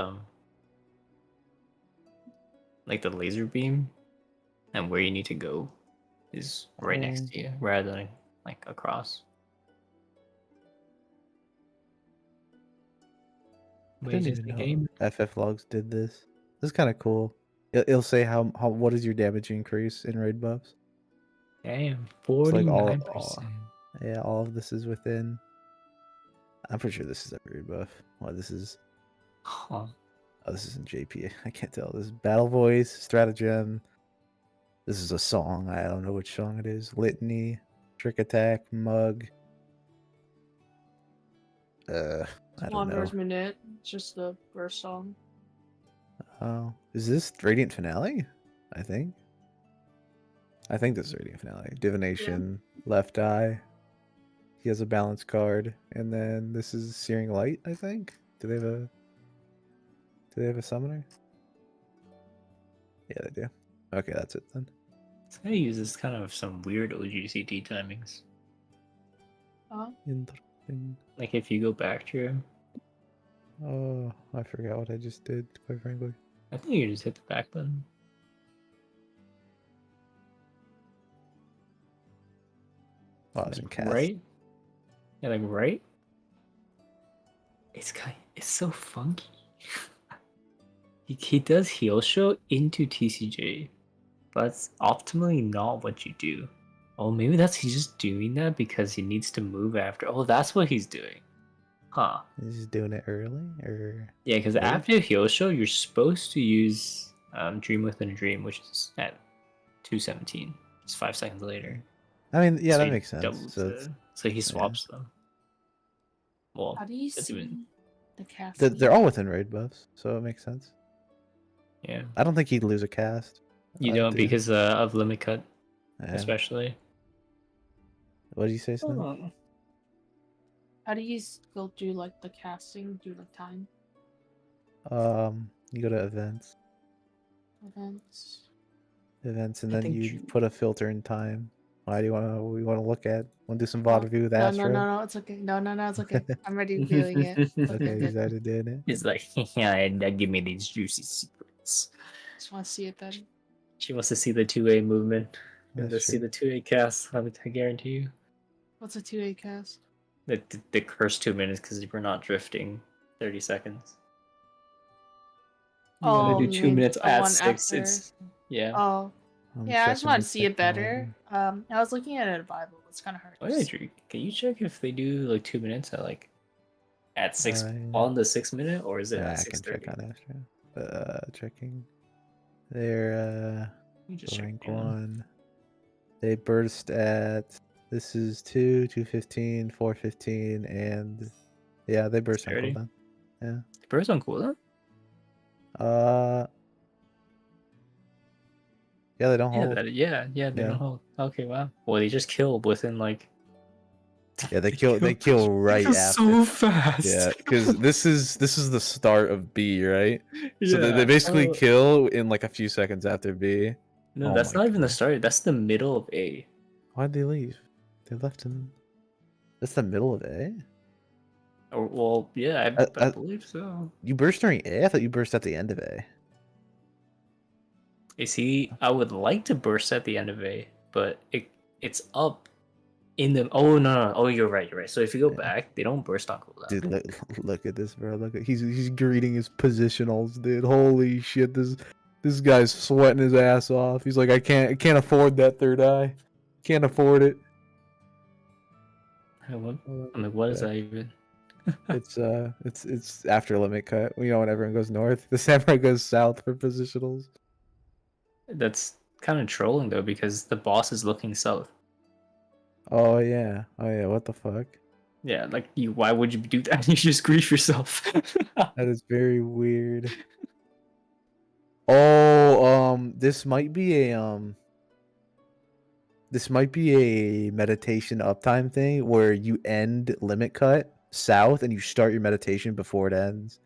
like the laser beam and where you need to go is right next to you rather than like across. I Wait, didn't just even the know game? FF Logs did this. This is kind of cool. It'll say how what is your damage increase in raid buffs. Damn, It's like 49%. Yeah, all of this is within. I'm pretty sure this is every raid buff. Well, this is. Huh. Oh, this isn't JP. I can't tell. This is Battle Voice, Stratagem. This is a song. I don't know which song it is. Litany, Trick Attack, Mug. I don't know. Wanderer's Minute. It's just the first song. Oh, is this Radiant Finale? I think this is Radiant Finale. Divination, Left Eye. He has a balance card, and then this is Searing Light. I think. Do they have a summoner? Yeah, they do. Okay, that's it then. This guy uses kind of some weird OGCT timings. Interesting. Like if you go back to him, Oh, I forgot what I just did. Quite frankly. I think you just hit the back button. Oh, it's in cast. Right? Yeah, like right? It's so funky. he does heal show into TCJ, but that's optimally not what you do. Oh, maybe he's just doing that because he needs to move after. Oh, that's what he's doing. Huh. He's just doing it early, or Yeah, because late? after Hyosho, you're supposed to use Dream Within a Dream, which is at 217. It's 5 seconds later. I mean, yeah, So that he makes sense. doubles So it. So he swaps them. Well, How do you that's see even the cast? they're all within raid buffs, so it makes sense. yeah. I don't think he'd lose a cast. You I don't do. because of limit cut, Yeah. especially. What did you say, Snow? Oh. How do you go do like the casting? Do like time You go to events, events? and I then think you put a filter in time. Why do you we want to look at? Want to do some VOD review with No, Astro? no, it's okay. No, it's okay. I'm ready doing it. It's Okay, okay. he's already doing it. He's like, yeah, give me these juicy secrets. Just want to see it then. She wants to see the 2A movement and to That's see true. the 2A cast. I guarantee you. What's a 2A cast? The first 2 minutes because we're not drifting 30 seconds. You want to do you 2 mean minutes the at one 6. after? It's yeah. Oh, I'm yeah. I just checking want the to see it better. technology. I was looking at it in Bible. It's kind of hard. Oh to yeah, see. Drew, can you check if they do like 2 minutes at like at 6 Yeah. on the 6 minute or is it Yeah, at I can check 6:30? on Astro. Checking. They're You just check rank it, man. 1. They burst at this is 215, 415, and yeah, they burst on 30. cooldown. Yeah. The bird's on cooldown? Yeah, they don't Yeah, hold. they Yeah. don't hold. Okay, wow. Well, they just killed within like. Yeah, they kill right kill after. so fast. Yeah, because this is the start of B, right? So they Yeah. basically Oh, kill in like a few seconds after B. no, Oh that's my not even the God. start. That's the middle of A. Why'd they leave? They left in. That's the middle of A. Or well, yeah, I believe so. You burst during A. I thought you burst at the end of A. You see, I would like to burst at the end of A, but it's up in the. Oh no! Oh, you're right. You're right. So if you go back, they don't burst on cooldown. Dude, look at this, bro. Look at he's greeting his positionals, dude. Holy shit, this guy's sweating his ass off. He's like, I can't afford that third eye. Can't afford it. I'm like, what is that even? It's after limit cut. You know when everyone goes north, the samurai goes south for positionals. That's kind of trolling though, because the boss is looking south. Oh yeah. What the fuck? Yeah, like you. Why would you do that? You just grief yourself. That is very weird. Oh, this might be a meditation uptime thing where you end limit cut south and you start your meditation before it ends.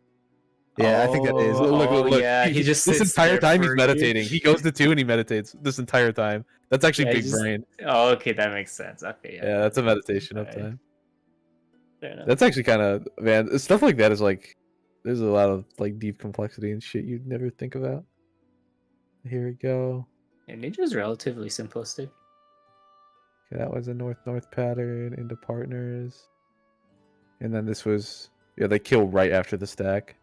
Yeah, I think that is. Look. Yeah, he just this sits entire there time he's for meditating. He goes to 2 and he meditates this entire time. That's actually Yeah, he big just- brain. Oh, okay, that makes sense. Okay, Yeah, that's a meditation Alright. uptime. Fair enough. That's actually kind of, man, stuff like that is like, there's a lot of like deep complexity and shit you'd never think about. Here we go. Yeah, Ninja's relatively simplistic. Okay, that was a north-north pattern into partners. And then this was, yeah, they kill right after the stack.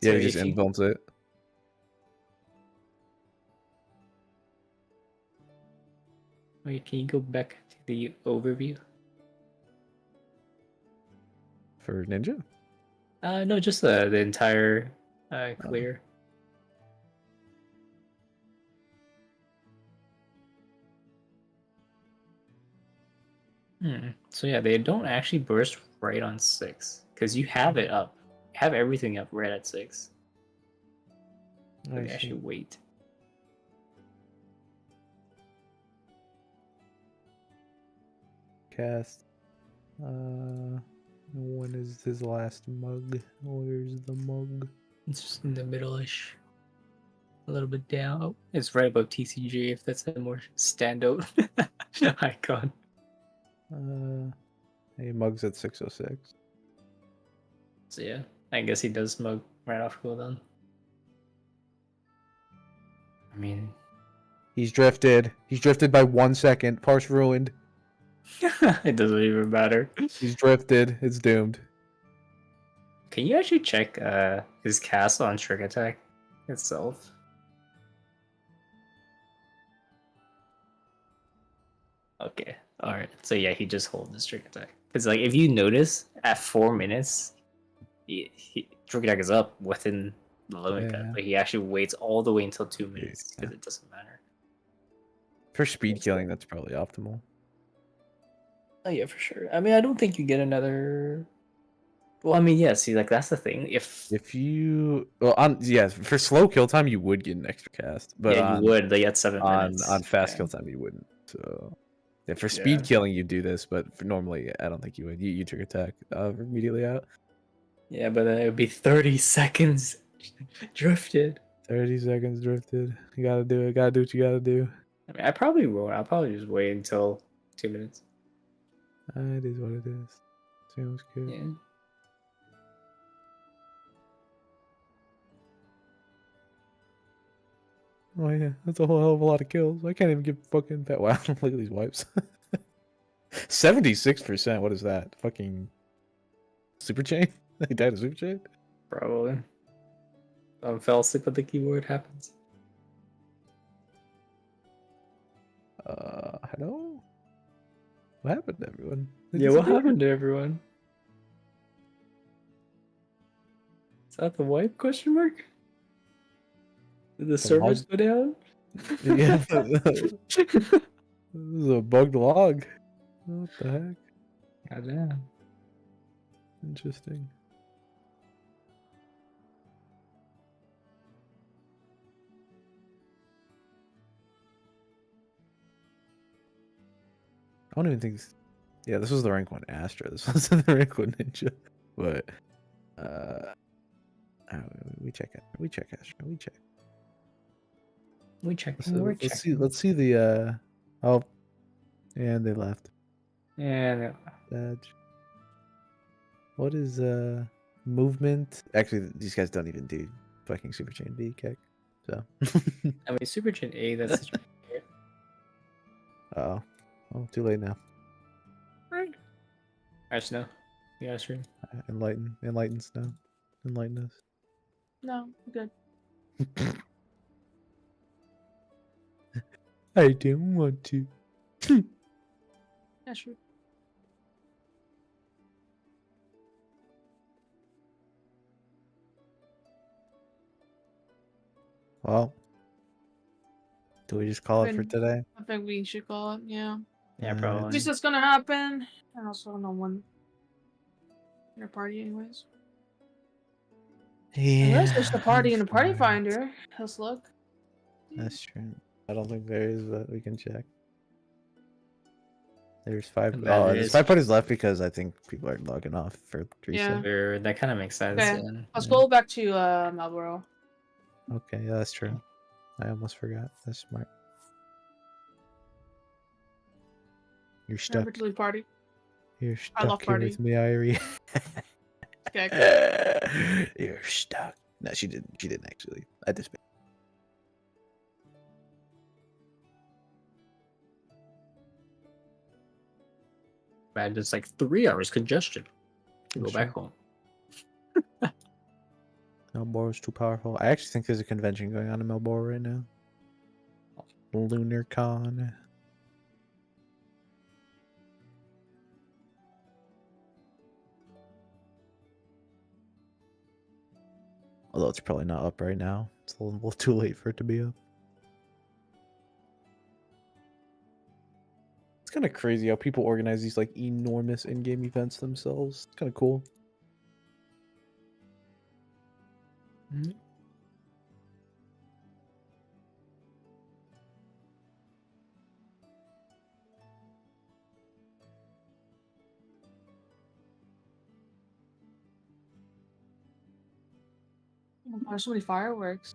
Yeah, So he just if you- inbounds it. Wait, can you go back to the overview? For Ninja? No, just the entire clear. So yeah, they don't actually burst right on 6 because you have it up, you have everything up right at 6. So they actually wait. Cast. When is his last mug? Where's the mug? It's just in the middle-ish. A little bit down. Oh, it's right above TCG if that's a more standout icon. He mugs at 606. So yeah, I guess he does smug right off cooldown. I mean, He's drifted. He's drifted by 1 second. Parse ruined. it doesn't even matter. He's drifted. It's doomed. Can you actually check his cast on Trick Attack itself? Okay. All right. So yeah, he just holds his trick attack. Because like if you notice at 4 minutes, trick attack is up within the limit cut, Yeah. but he actually waits all the way until 2 minutes because it doesn't matter. For speed Yes, killing, yeah. that's probably optimal. Oh yeah, for sure. I mean, I don't think you get another. Well, I mean, yeah. See, like that's the thing. If you for slow kill time you would get an extra cast, but yeah, you would. Like at 7 minutes. on fast yeah. kill time you wouldn't. So yeah, for speed Yeah. killing you do this, but for normally I don't think you would. You trick attack immediately out. Yeah, but then it would be 30 seconds drifted. 30 seconds drifted. You gotta do it. Gotta do what you gotta do. I mean, I probably won't. I'll probably just wait until 2 minutes. It is what it is. Sounds good. Yeah. Oh yeah, that's a whole hell of a lot of kills. I can't even give fucking that. Wow, look at these wipes. 76%. What is that? Fucking super chain? He died of super chain? Probably. Fell asleep at the keyboard happens. Hello? What happened to everyone? They Yeah, what disappeared. happened to everyone? Is that the wipe question mark? Did the servers go down? Yeah. This is a bugged log. What the heck? Goddamn. Interesting. I don't even think. Yeah, this was the rank 1 Astra. This wasn't the rank 1 Ninja. But, we check it. We check Astra. We check. We checked. So We're let's see. checking. Let's see the. Oh, and they left. Yeah. Badge. What is movement? Actually, these guys don't even do fucking super chain B kick. So. I mean, Super Chain A, that's. Oh, too late now. Right. Actually, no. Yeah, sure. Enlighten us now. Enlighten us. No, I'm good. I don't want to. Yeah, sure. Well, do we just call it for Then- today? I think we should call it, yeah. Yeah, At probably. least it's gonna happen. And also no one in your party anyways. Unless there's a party in the party finder. Let's look. That's true. I don't think there is, but we can check. There's 5. But Oh, it there's is- 5 parties left because I think people are logging off for Yeah. reset. Sure, that kind of makes sense. Okay. Yeah. Let's go back to Marlboro. Okay, yeah, that's true. I almost forgot. That's smart. You're stuck. Remember to leave party. You're I love stuck here party. with me, Irie. Okay. You're stuck. No, she didn't. She didn't actually. I just. Man, it's like 3 hours congestion. Go That's back true. home. Melbourne's too powerful. I actually think there's a convention going on in Melbourne right now. Lunar Con. Although it's probably not up right now. It's a little too late for it to be up. It's kind of crazy how people organize these like enormous in-game events themselves. It's kind of cool. Oh, there's so many fireworks.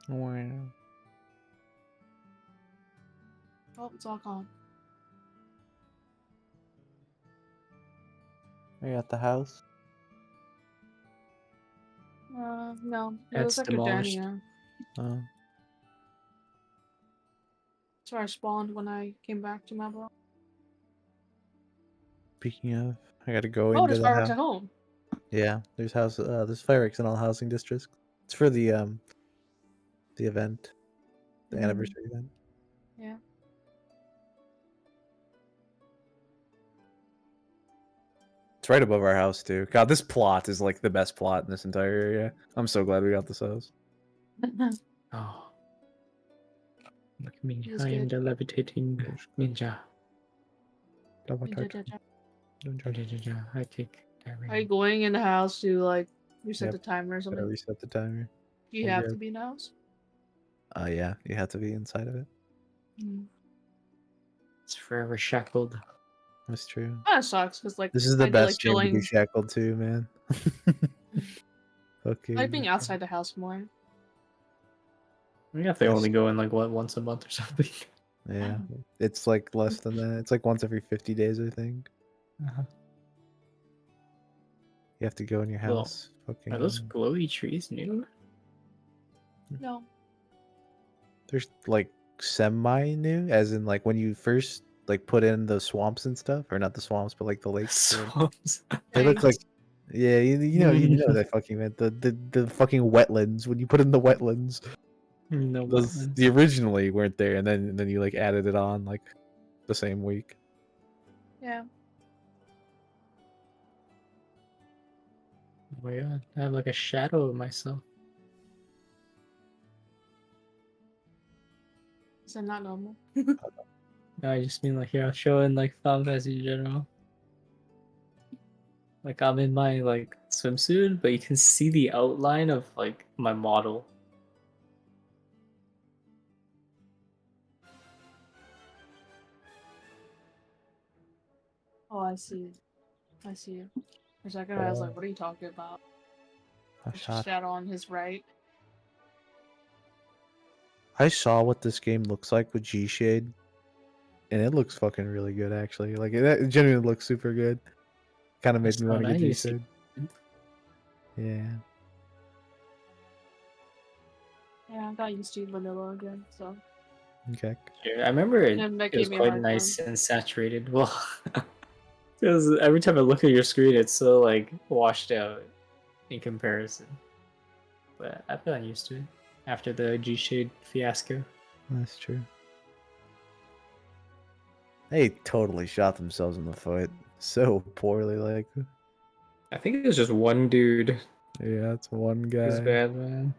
Wow. Oh, it's all gone. Are you at the house? No. It That's was after demolished. Dania. Oh. That's where I spawned when I came back to Marlboro. Speaking of, I gotta go Oh, into there's the fireworks house. at home. Yeah, there's there's fireworks in all housing districts. It's for the event, the Mm. anniversary event. Yeah. It's right above our house too. God, this plot is like the best plot in this entire area. I'm so glad we got this house. Oh. Look at me. Feels I am good. the levitating ninja. I take Are you going in the house to like reset Yep. the timer or Gotta something? reset the timer. Do you Well, have yeah. to be in the house? Yeah, you have to be inside of it. Mm. It's forever shackled. That's true. That sucks because like This is the I do like best game to be chilling, shackled to, man. Okay. I like being outside the house more. We have to Yes. only go in like what once a month or something. Yeah, it's like less than that. It's like once every 50 days, I think. Uh-huh. You have to go in your Well, house. Are those glowy trees new? No. There's like semi-new, as in like when you first like put in the swamps and stuff, or not the swamps, but like the lakes. Swamps. They look like, Thanks. yeah, you know what I fucking meant. The fucking wetlands. When you put in the wetlands, No those wetlands. the originally weren't there, and then you like added it on like the same week. Yeah. Oh my god, I have like a shadow of myself. Is that not normal? No, I just mean like here, I'll show in like Final Fantasy in general. Like I'm in my like swimsuit, but you can see the outline of like my model. Oh, I see. I see. For a second, I was like, "What are you talking about?" There's a shadow on his right. I saw what this game looks like with G Shade, and it looks fucking really good actually. Like it genuinely looks super good. Kind of made That's me want to not get G nice. Shade. Yeah. Yeah, I got used to vanilla again, so. Okay. Yeah, I remember it, And that it was gave me a quite hard nice time. and saturated. Well, because every time I look at your screen, it's so like washed out in comparison. But I've gotten used to it after the G Shade fiasco. That's true. They totally shot themselves in the foot so poorly. Like, I think it was just one dude. yeah, that's one It was guy. bad, man.